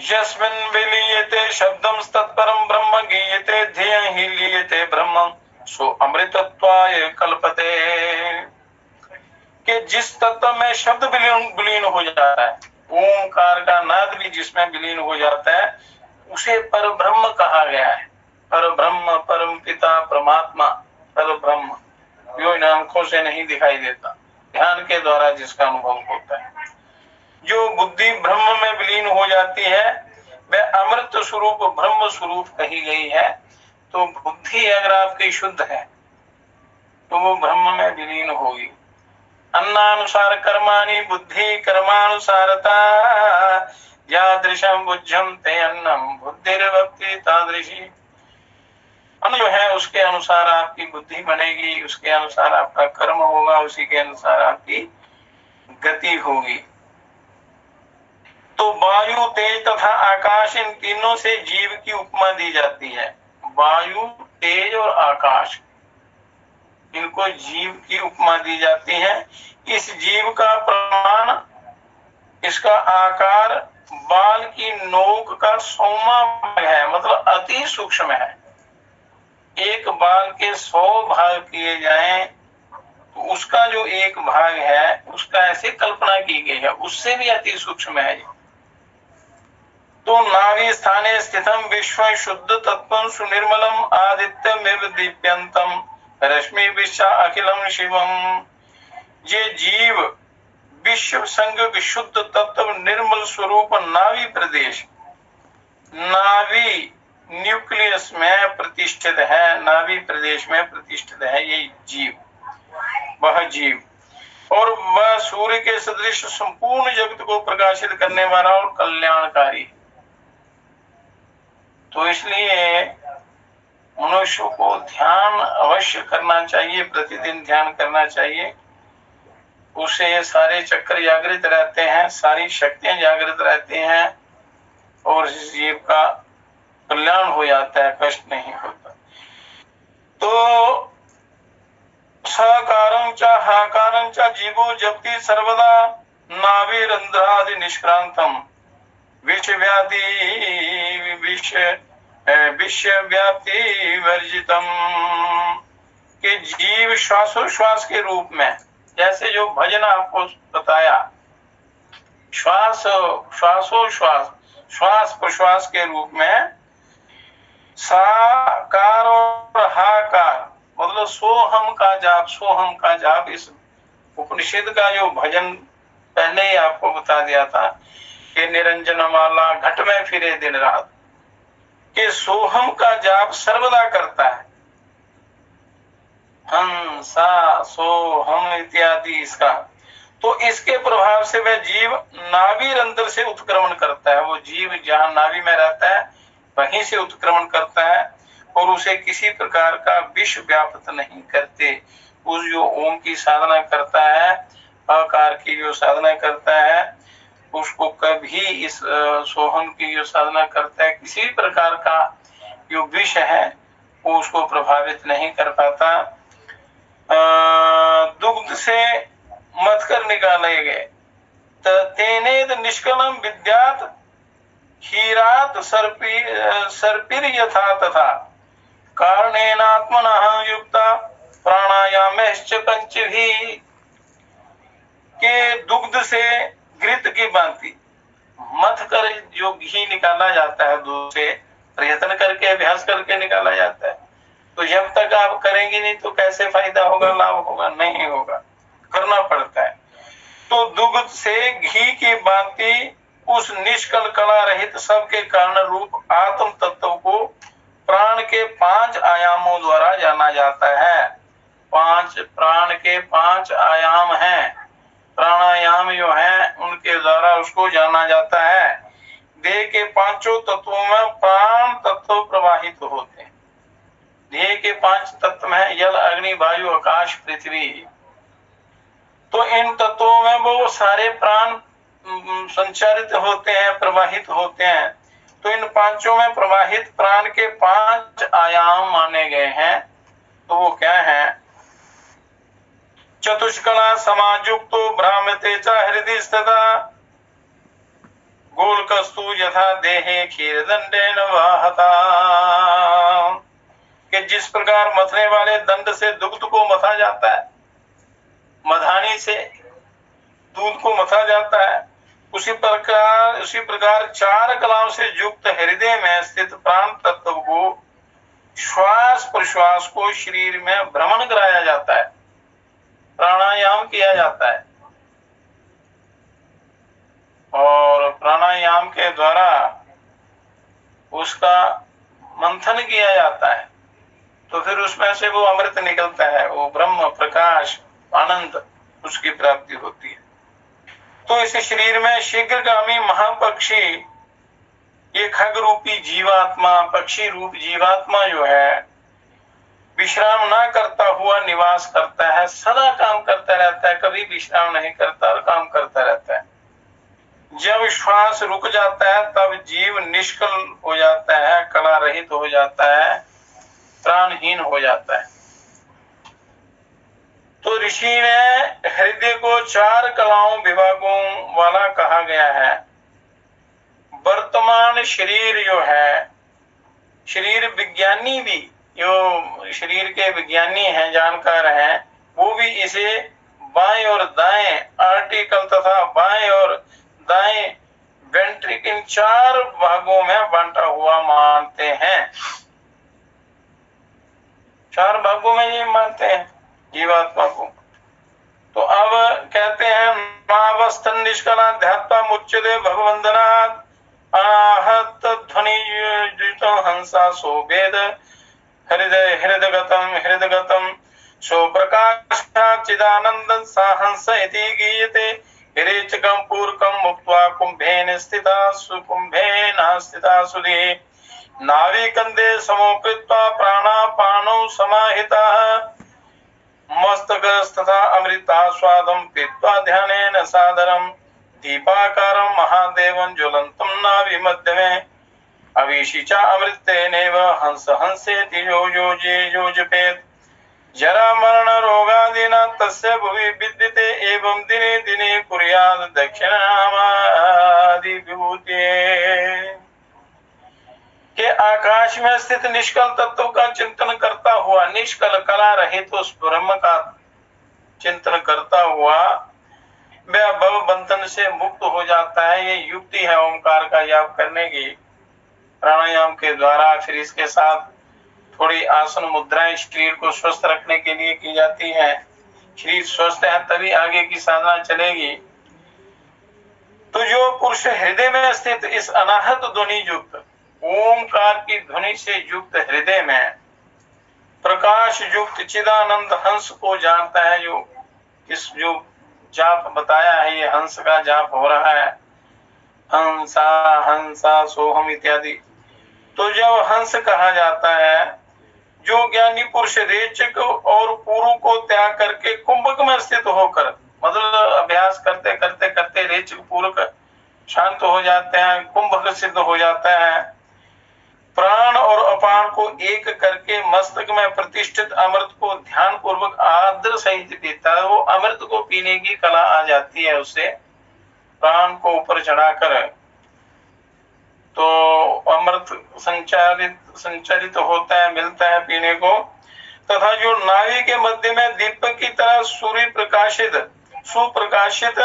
यस्मिन् विलीयते शब्दं तत्परं ब्रह्म गीयते ध्येयं हि लीयते ब्रह्मं सो अमृतत्वाय कल्पते। कि जिस तत्व में शब्द विलीन हो जाता है, ओंकार का नाद भी जिसमें विलीन हो जाता है, उसे पर ब्रह्म कहा गया है। पर ब्रह्म, परम पिता, परमात्मा, पर ब्रह्म जो इन आंखों से नहीं दिखाई देता, ध्यान के द्वारा जिसका अनुभव होता है। जो बुद्धि ब्रह्म में विलीन हो जाती है वह अमृत स्वरूप ब्रह्म स्वरूप कही गई है। तो बुद्धि अगर आपकी शुद्ध है तो वो ब्रह्म में विलीन होगी। अन्नानुसार कर्माणि बुद्धि कर्मानुसारता यादृशं बुद्धन्ते अन्नम बुद्धिर्भक्ति तादृशी। अन्न जो है उसके अनुसार आपकी बुद्धि बनेगी, उसके अनुसार आपका कर्म होगा, उसी के अनुसार आपकी गति होगी। तो वायु, तेज तथा आकाश, इन तीनों से जीव की उपमा दी जाती है। वायु, तेज और आकाश, इनको जीव की उपमा दी जाती है। इस जीव का प्रमाण, इसका आकार बाल की नोक का 100वां भाग है, मतलब अति सूक्ष्म है। एक बाल के 100 भाग किए जाएं तो उसका जो एक भाग है उसका ऐसे कल्पना की गई है, उससे भी अति सूक्ष्म है। तो नाभि स्थाने स्थितम विश्व शुद्ध तत्वं सुनिर्मलम आदित्यमेव दीप्यंतम रश्मि विश्वा अखिलम शिवम। ये जीव विश्व संग विशुद्ध तत्व निर्मल स्वरूप नाभि प्रदेश, नाभि न्यूक्लियस में प्रतिष्ठित है, नाभि प्रदेश में प्रतिष्ठित है ये जीव, वह जीव। और वह सूर्य के सदृश संपूर्ण जगत को प्रकाशित करने वाला और कल्याणकारी। तो इसलिए मनुष्य को ध्यान अवश्य करना चाहिए, प्रतिदिन ध्यान करना चाहिए। उससे सारे चक्र जागृत रहते हैं, सारी शक्तियां जागृत रहती हैं और जीव का कल्याण हो जाता है, कष्ट नहीं होता। तो सकारं च हाकारं च जीवो जपति सर्वदा नाभिरंध्रादि निष्क्रांतम विश्व व्याप्ति वर्जितम। के जीव श्वासोश्वास के रूप में, जैसे जो भजन आपको बताया, श्वासोश्वास, श्वास प्रश्वास के रूप में साकार और हाकार, मतलब सोहम का जाप, सोहम का जाप। इस उपनिषद का जो भजन पहले ही आपको बता दिया था कि निरंजन माला घट में फिरे दिन रात, कि सोहम का जाप सर्वदा करता है, हम सा सो हम इत्यादि इसका। तो इसके प्रभाव से वह जीव नाभि रंध्र से उत्क्रमण करता है। वो जीव जहां नाभि में रहता है वहीं से उत्क्रमण करता है और उसे किसी प्रकार का विष व्याप्त नहीं करते। उस जो ओम की साधना करता है, आकार की जो साधना करता है, उसको कभी इस सोहम की जो साधना करता है, किसी प्रकार का जो विष है वो उसको प्रभावित नहीं कर पाता। दुग्ध से मथ कर निकाले गए तेनेद निष्कलम विद्यात क्षीरात सर्पिर यथा तथा कारणेनात्मनः युक्ता प्राणायामश्च पंचभी। के दुग्ध से घृत की भांति मथ कर जो घी निकाला जाता है, दूध से प्रयत्न करके अभ्यास करके निकाला जाता है। तो जब तक आप करेंगे नहीं तो कैसे फायदा होगा, लाभ होगा? नहीं होगा, करना पड़ता है। तो दुग्ध से घी की भांति उस निष्कल कला रहित सबके कारण रूप आत्म तत्व को प्राण के 5 आयामों द्वारा जाना जाता है। 5 प्राण के 5 आयाम हैं, प्राणायाम जो है उनके द्वारा उसको जाना जाता है। देह के 5 तत्वों में प्राण तत्व प्रवाहित होते हैं। देह के 5 तत्व हैं जल, अग्नि, वायु, आकाश, पृथ्वी। तो इन तत्वों में वो सारे प्राण संचारित होते हैं, प्रवाहित होते हैं तो इन पांचों में प्रवाहित प्राण के 5 आयाम माने गए हैं। तो वो क्या है? चतुष्कला समायुक्तो भ्राम्यते च हृदि स्थिता गोलकस्तु यथा देहे क्षीरदंडेन वाहता। कि जिस प्रकार मथने वाले दंड से दुग्ध को मथा जाता है, मधानी से दूध को मथा जाता है, उसी प्रकार 4 कलाओं से युक्त हृदय में स्थित प्राण तत्व को श्वास प्रश्वास को शरीर में भ्रमण कराया जाता है, प्राणायाम किया जाता है और प्राणायाम के द्वारा उसका मंथन किया जाता है। तो फिर उसमें से वो अमृत निकलता है, वो ब्रह्म प्रकाश आनंद उसकी प्राप्ति होती है। तो इस शरीर में शीघ्रगामी महापक्षी, ये खग रूपी जीवात्मा, पक्षी रूप जीवात्मा जो है, विश्राम ना करता हुआ निवास करता है, सदा काम करता रहता है, कभी विश्राम नहीं करता और काम करता रहता है। जब श्वास रुक जाता है तब जीव निष्कल हो जाता है, कला रहित हो जाता है, प्राणहीन हो जाता है। तो ऋषि ने हृदय को 4 कलाओं विभागों वाला कहा गया है। वर्तमान शरीर जो है, शरीर विज्ञानी भी, जो शरीर के विज्ञानी हैं, जानकार हैं, वो भी इसे बाएं और दाएं आर्टिकल तथा बाएं और दाएं वेंट्रिक, इन 4 भागों में बांटा हुआ मानते हैं। 4 भागों में ये मानते हैं जीवात्मा को। तो अब कहते हैं नावस्थन निष्कला ध्यात्वा मुच्यते भगवंदनात् अनाहत ध्वनि हंसा सो वेद हृदगतम सो प्रकाशात् चिदानंदं सा हंस इति गीयते। हिरेचकं पूर्वकं मुक्त्वा कुंभेन स्थिता सुकुंभेन स्थिता सुधि नाविकंदे समोकृत्वा प्राणापानौ समाहितः मस्तकस्तथा अमृतास्वादं पीत्वा ध्यानेन सादरं दीपाकारं महादेवं ज्वलन्तं नाभिमध्यमे अवीशी च अमृतेनैव हंस हंसेति यो जपेत्। जरा मरण रोगादिना तस्य भुवि विद्यते एवं दिने दिने कुर्यात् दक्षिणामादि विभूते। के आकाश में स्थित निष्कल तत्व का चिंतन करता हुआ, निष्कल कला रहित उस ब्रह्म का चिंतन करता हुआ वह भव बंधन से मुक्त हो जाता है। ये युक्ति है ओमकार का जाप करने की, प्राणायाम के द्वारा। फिर इसके साथ थोड़ी आसन मुद्राएं शरीर को स्वस्थ रखने के लिए की जाती है। शरीर स्वस्थ है तभी आगे की साधना चलेगी। तो जो पुरुष हृदय में स्थित इस अनाहत ध्वनि युक्त ओमकार की ध्वनि से युक्त हृदय में प्रकाश युक्त चिदानंद हंस को जानता है, जो जाप बताया है, ये हंस का जाप हो रहा है, हंसा हंसा सोहम इत्यादि। तो जब हंस कहा जाता है, जो ज्ञानी पुरुष रेचक और पूर्व को त्याग करके कुंभक में स्थित होकर, मतलब अभ्यास करते करते करते रेचक पूर्वक शांत हो जाते हैं, कुंभक सिद्ध हो जाता है, प्राण और अपान को एक करके मस्तक में प्रतिष्ठित अमृत को ध्यान पूर्वक आदर सहित पीता है, वो अमृत को पीने की कला आ जाती है उससे, प्राण को ऊपर चढ़ाकर। तो अमृत संचारित होता है, मिलता है पीने को। तथा जो नाभि के मध्य में दीपक की तरह सूर्य प्रकाशित सुप्रकाशित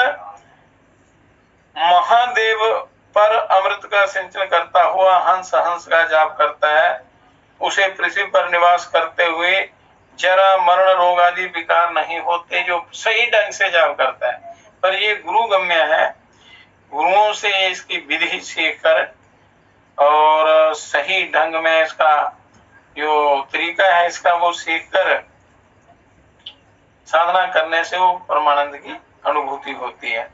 महादेव पर अमृत का सिंचन करता हुआ हंस हंस का जाप करता है, उसे पृथ्वी पर निवास करते हुए जरा मरण रोग आदि विकार नहीं होते, जो सही ढंग से जाप करता है। पर ये गुरु गम्य है, गुरुओं से इसकी विधि सीखकर और सही ढंग में इसका जो तरीका है इसका वो सीखकर साधना करने से वो परमानंद की अनुभूति होती है।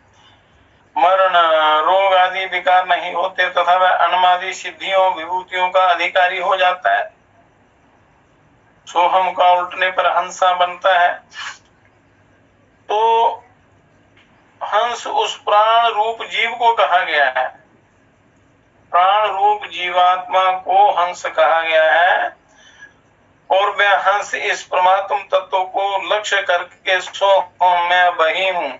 मरण रोग आदि विकार नहीं होते तथा वह अनमादि सिद्धियों विभूतियों का अधिकारी हो जाता है। सोहम का उल्टने पर हंसा बनता है। तो हंस उस प्राण रूप जीव को कहा गया है प्राण रूप जीवात्मा को हंस कहा गया है और मैं हंस इस परमात्म तत्व को लक्ष्य करके सो मैं वही हूँ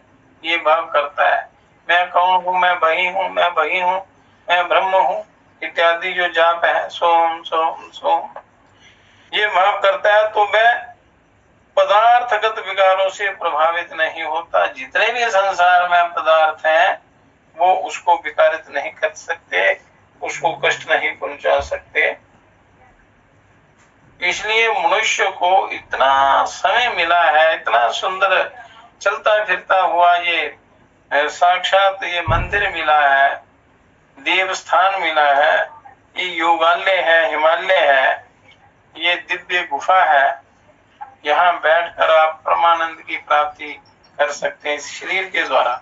ये भाव करता है। मैं कौन हूँ, मैं वही हूँ, मैं वही हूँ, मैं ब्रह्म हूँ इत्यादि जो जाप है सोम सोम सोम ये भाव करता है तो वह पदार्थगत विकारों से प्रभावित नहीं होता। जितने भी संसार में पदार्थ हैं वो उसको विकारित नहीं कर सकते, उसको कष्ट नहीं पहुंचा सकते। इसलिए मनुष्य को इतना समय मिला है, इतना सुंदर चलता फिरता हुआ ये साक्षात ये मंदिर मिला है, देवस्थान मिला है, ये योगालय है, हिमालय है, ये दिव्य गुफा है। यहाँ बैठकर आप परमानंद की प्राप्ति कर सकते हैं इस शरीर के द्वारा।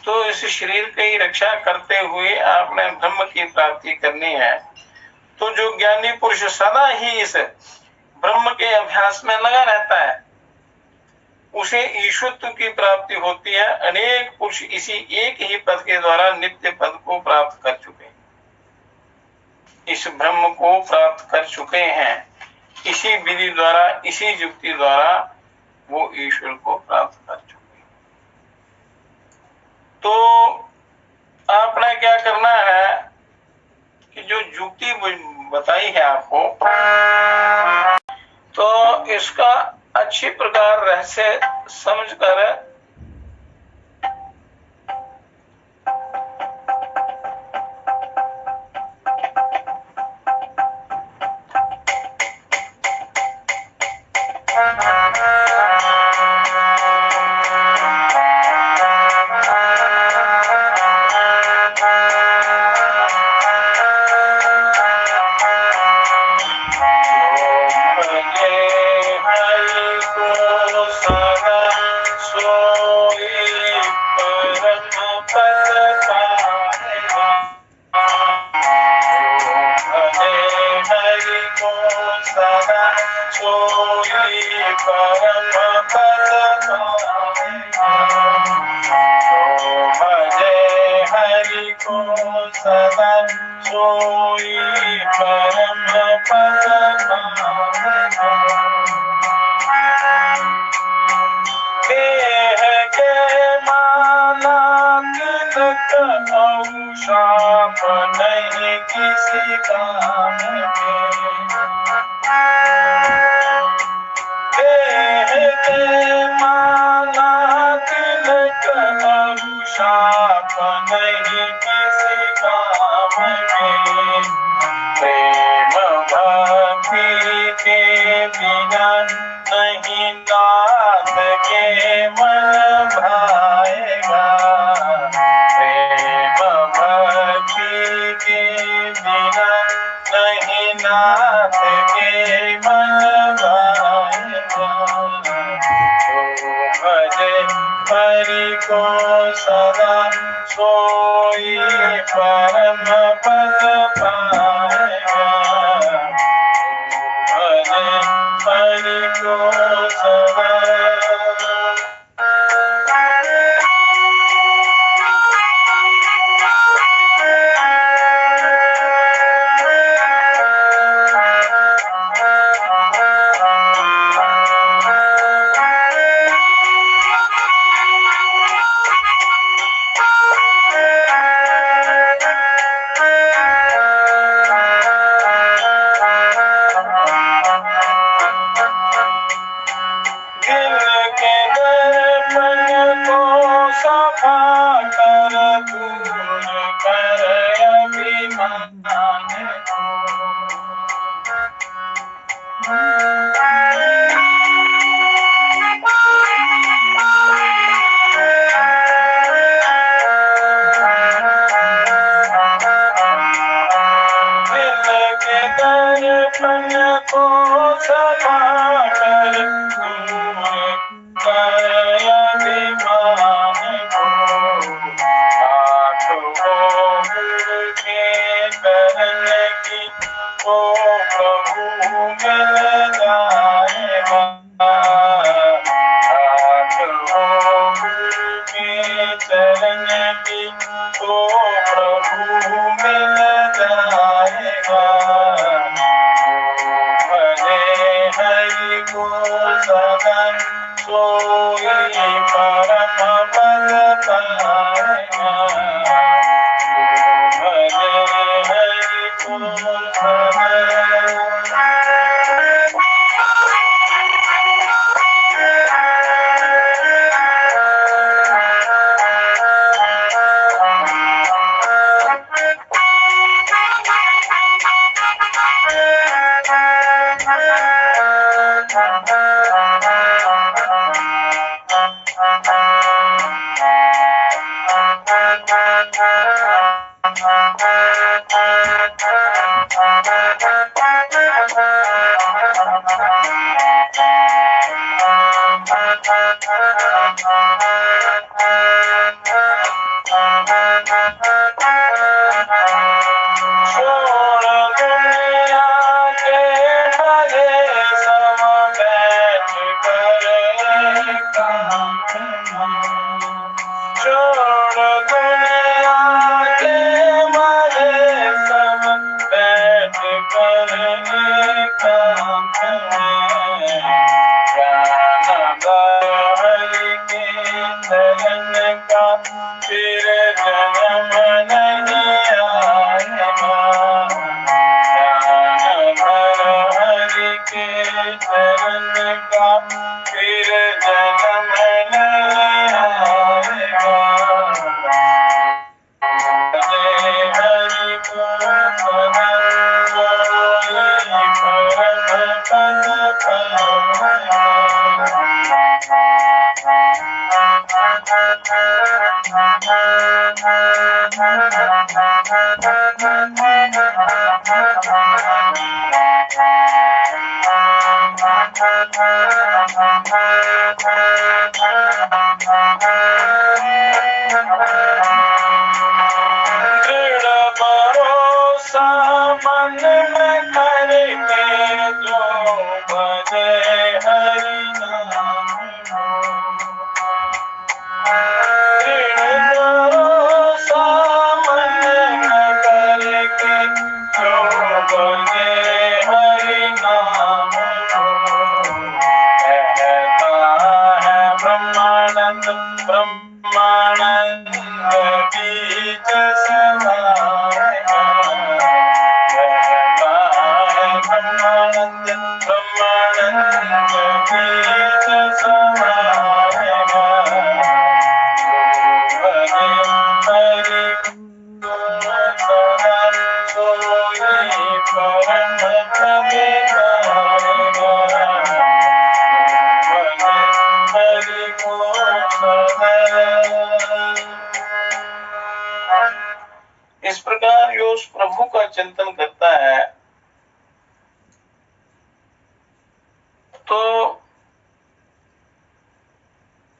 तो इस शरीर की रक्षा करते हुए आपने ब्रह्म की प्राप्ति करनी है। तो जो ज्ञानी पुरुष सदा ही इस ब्रह्म के अभ्यास में लगा रहता है उसे ईश्वरत्व की प्राप्ति होती है। अनेक पुरुष इसी एक ही पद के द्वारा नित्य पद को प्राप्त कर चुके हैं, इस ब्रह्म को प्राप्त कर चुके हैं। इसी विधि द्वारा, इसी युक्ति द्वारा वो ईश्वर को प्राप्त कर चुके हैं। तो आपने क्या करना है कि जो युक्ति बताई है आपको तो इसका अच्छी प्रकार रहस्य समझकर नहीं किसी काम के माना तिलक अभिशाप नहीं किसी काम के। प्रेम भक्ति के बिना नहीं नाथ के मन भाएगा। के बिना नहीं नाथ के मन भाएगा। भजे हरि को सदा सोई परम पद पाएगा। भजे हरि को सदा चरण की ओ प्रभु मिल को सदन सोई परम पद पाया। भजे हरि को इस प्रकार जो उस प्रभु का चिंतन करता है तो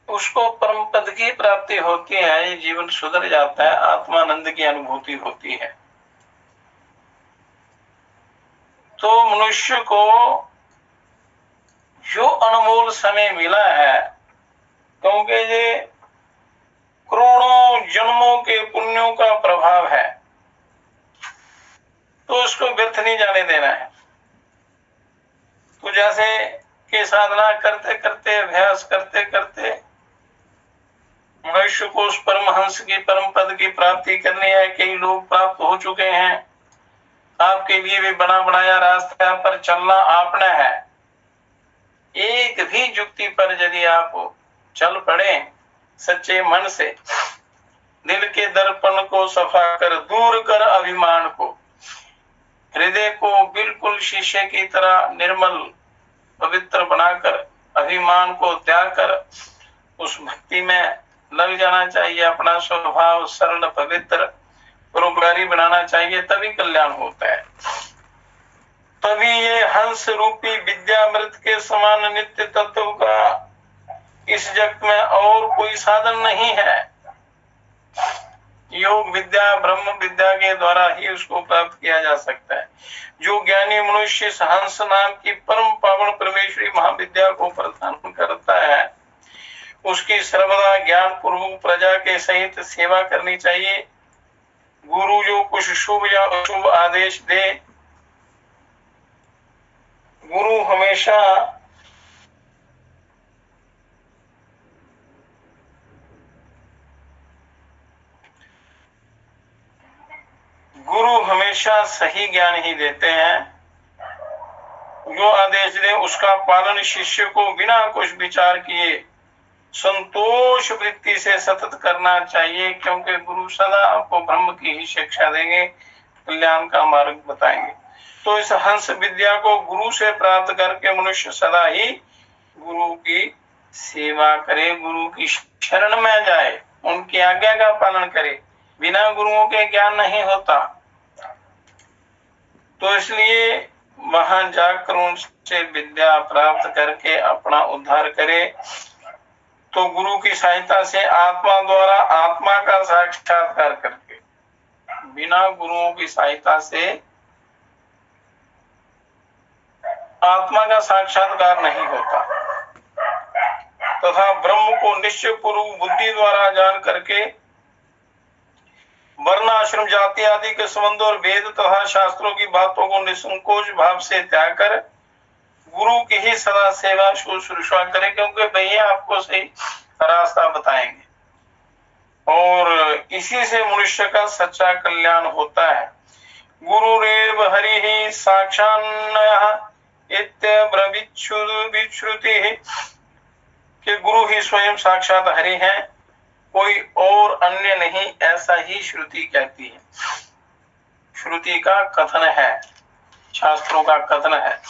उसको परम पद की प्राप्ति होती है, ये जीवन सुधर जाता है, आत्मानंद की अनुभूति होती है। तो मनुष्य को जो अनमोल समय मिला है, क्योंकि ये करोड़ों जन्मों के पुण्यों का प्रभाव है, तो उसको व्यर्थ नहीं जाने देना है। तो जैसे कि साधना करते करते, अभ्यास करते करते मनुष्य को उस परमहंस की परम पद की प्राप्ति करनी है। कई लोग प्राप्त हो चुके हैं, आपके लिए भी बना बनाया रास्ता पर चलना आपने है। एक भी युक्ति पर यदि आप चल पड़े सच्चे मन से, दिल के दर्पण को सफा कर, दूर कर अभिमान को, हृदय को बिल्कुल शीशे की तरह निर्मल पवित्र बनाकर, अभिमान को त्याग कर उस भक्ति में लग जाना चाहिए। अपना स्वभाव सरल पवित्र परोपकारी बनाना चाहिए, तभी कल्याण होता है। तभी ये हंस रूपी विद्यामृत के समान नित्य तत्व का इस जगत में और कोई साधन नहीं है। योग विद्या, ब्रह्म विद्या के द्वारा ही उसको प्राप्त किया जा सकता है। जो ज्ञानी मनुष्य इस हंस नाम की परम पावन परमेश्वरी महाविद्या को प्रदान करता है, उसकी सर्वदा ज्ञान पूर्वक प्रजा के सहित सेवा करनी चाहिए। गुरु जो कुछ शुभ या अशुभ आदेश दे, गुरु हमेशा गुरु हमेशा सही ज्ञान ही देते हैं। जो आदेश दे उसका पालन शिष्य को बिना कुछ विचार किए संतोष वृत्ति से सतत करना चाहिए, क्योंकि गुरु सदा आपको ब्रह्म की ही शिक्षा देंगे, कल्याण का मार्ग बताएंगे। तो इस हंस विद्या को गुरु से प्राप्त करके मनुष्य सदा ही गुरु की सेवा करे, गुरु की शरण में जाए, उनकी आज्ञा का पालन करे। बिना गुरुओं के ज्ञान नहीं होता, तो इसलिए वहां जाकर उनसे विद्या प्राप्त करके अपना उद्धार करे। तो गुरु की सहायता से आत्मा द्वारा आत्मा का साक्षात्कार करके, बिना गुरुओं की सहायता से आत्मा का साक्षात्कार नहीं होता, तथा ब्रह्म को निश्चय पूर्वक बुद्धि द्वारा जान करके वर्ण आश्रम जाति आदि के संबंध और वेद तथा शास्त्रों की बातों को निसंकोच भाव से त्याग कर गुरु की ही सदा सेवा शुश्रूषा करे, क्योंकि भैया आपको सही रास्ता बताएंगे और इसी से मनुष्य का सच्चा कल्याण होता है। गुरुरेव हरिः साक्षात् इत्यब्रवीच्छ्रुति कि गुरु ही स्वयं साक्षात हरि है, कोई और अन्य नहीं, ऐसा ही श्रुति कहती है। श्रुति का कथन है, शास्त्रों का कथन है,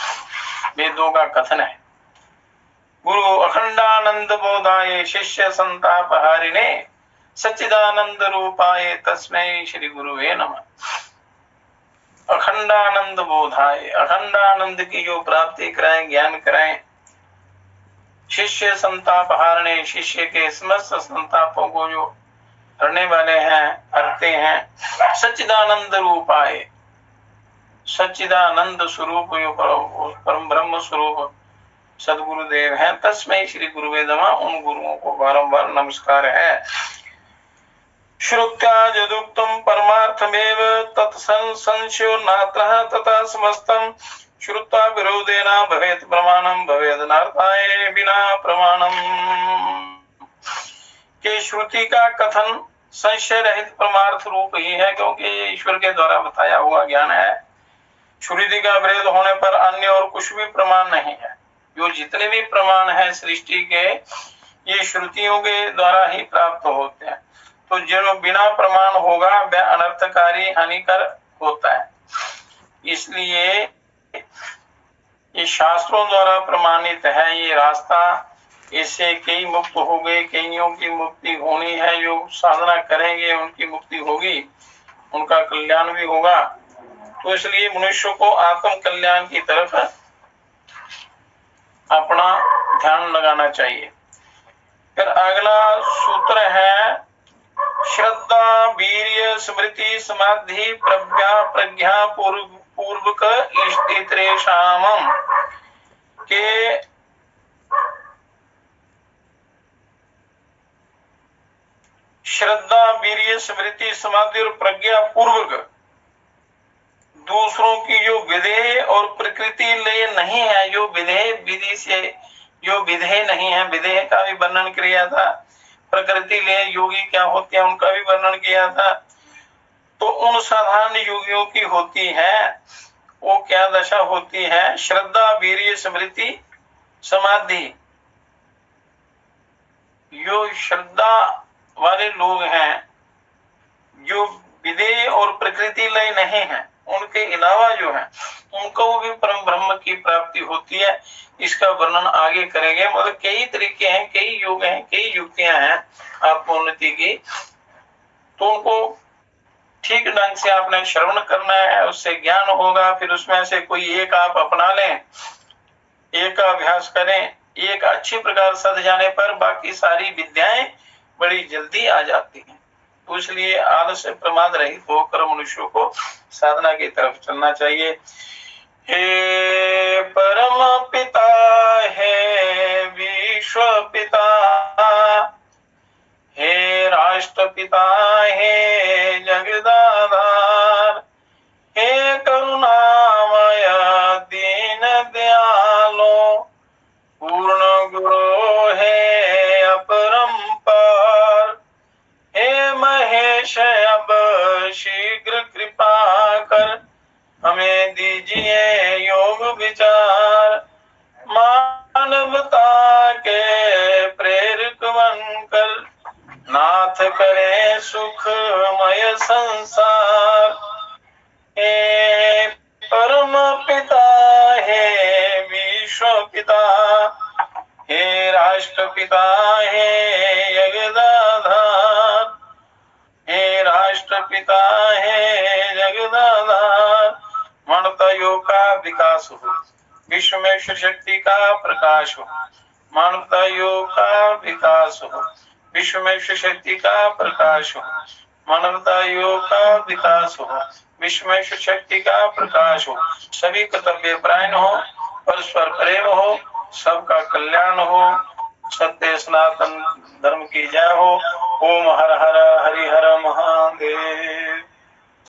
वेदों का कथन है। गुरु अखंडानंद बोधाय शिष्य संताप हारिणे सच्चिदानंद रूपाय तस्मै श्री गुरुवे नमः। अखंडानंद बोधाय, अखंडानंद की जो प्राप्ति कराएं, ज्ञान कराएं। शिष्य संताप हारने, शिष्य के समस्त संतापों को जो हरने वाले हैं, हरते हैं। सच्चिदानंद रूपाय, सच्चिदानंद स्वरूप जो परम ब्रह्म स्वरूप सदगुरुदेव हैं, तस्मै श्री गुरुवे नमः। उन गुरुओं को बारंबार नमस्कार है। श्रुत्या यदुक्तम परमार्थमेव तत्संशयो नात्रः तथा समस्तम श्रुत्वा विरोधेन भवेत् प्रमाणम भवेत् नार्थाय बिना प्रमाणम। के श्रुति का कथन संशय रहित परमार्थ रूप ही है, क्योंकि ये ईश्वर के द्वारा बताया हुआ ज्ञान है। श्रुति का विरोध होने पर अन्य और कुछ भी प्रमाण नहीं है। जो जितने भी प्रमाण है सृष्टि के, ये श्रुतियों के द्वारा ही प्राप्त होते हैं। तो जो बिना प्रमाण होगा वह अनर्थकारी हानिकर होता है। इसलिए ये शास्त्रों द्वारा प्रमाणित है ये रास्ता। इससे कई मुक्त हो गए, कईयों की मुक्ति होनी है। जो साधना करेंगे उनकी मुक्ति होगी, उनका कल्याण भी होगा। तो इसलिए मनुष्य को आत्म कल्याण की तरफ अपना ध्यान लगाना चाहिए। फिर अगला सूत्र है श्रद्धा वीर्य स्मृति समाधि प्रज्ञा पूर्वक इष्टित्रेषामम् के श्रद्धा वीर्य स्मृति समाधि और प्रज्ञा पूर्वक दूसरों की जो विधेय और प्रकृति लय नहीं है, जो विधेय विधि से जो विधेय नहीं है, विधेय का भी वर्णन किया था। प्रकृति लय योगी क्या होते हैं उनका भी वर्णन किया था। तो उन साधारण योगियों की होती है, वो क्या दशा होती है? श्रद्धा वीर्य स्मृति समाधि। जो श्रद्धा वाले लोग हैं, जो विधेय और प्रकृति लय नहीं है, उनके अलावा जो है उनको भी परम ब्रह्म की प्राप्ति होती है। इसका वर्णन आगे करेंगे। मतलब कई तरीके हैं, कई योग हैं, कई युक्तियां हैं आत्मोन्नति की। तो उनको ठीक ढंग से आपने श्रवण करना है, उससे ज्ञान होगा। फिर उसमें से कोई एक आप अपना लें, एक का अभ्यास करें। एक अच्छी प्रकार सध जाने पर बाकी सारी विद्याएं बड़ी जल्दी आ जाती हैं। तो इसलिए आलस से प्रमाद रहित होकर मनुष्यों को साधना की तरफ चलना चाहिए। हे परम पिता, हे विश्व पिता, हे राष्ट्रपिता, हे जगदाधार, हे करुणामय दीन दयालो, पूर्ण गुरु हे अपरंपार, हे महेश गणेश अब शीघ्र कृपा कर हमें दीजिए योग विचार, मानवता के प्रेरक बनकर नाथ करे सुखमय संसार। हे परम पिता हे विश्व पिता, हे राष्ट्र पिता हे जगदाधार, हे राष्ट्र पिता हे जगदाधार। मानवता योग का विकास हो, विश्व में शिव शक्ति का प्रकाश हो। मानवता योग का विकास हो, विश्व में शिव शक्ति का प्रकाश हो। मानवता योग का विकास हो, विश्व में शिव शक्ति का प्रकाश हो। सभी कर्तव्य परायण हो, परस्पर प्रेम हो, सबका कल्याण हो। सत्य सनातन धर्म की जय हो। ओम हर हर हरि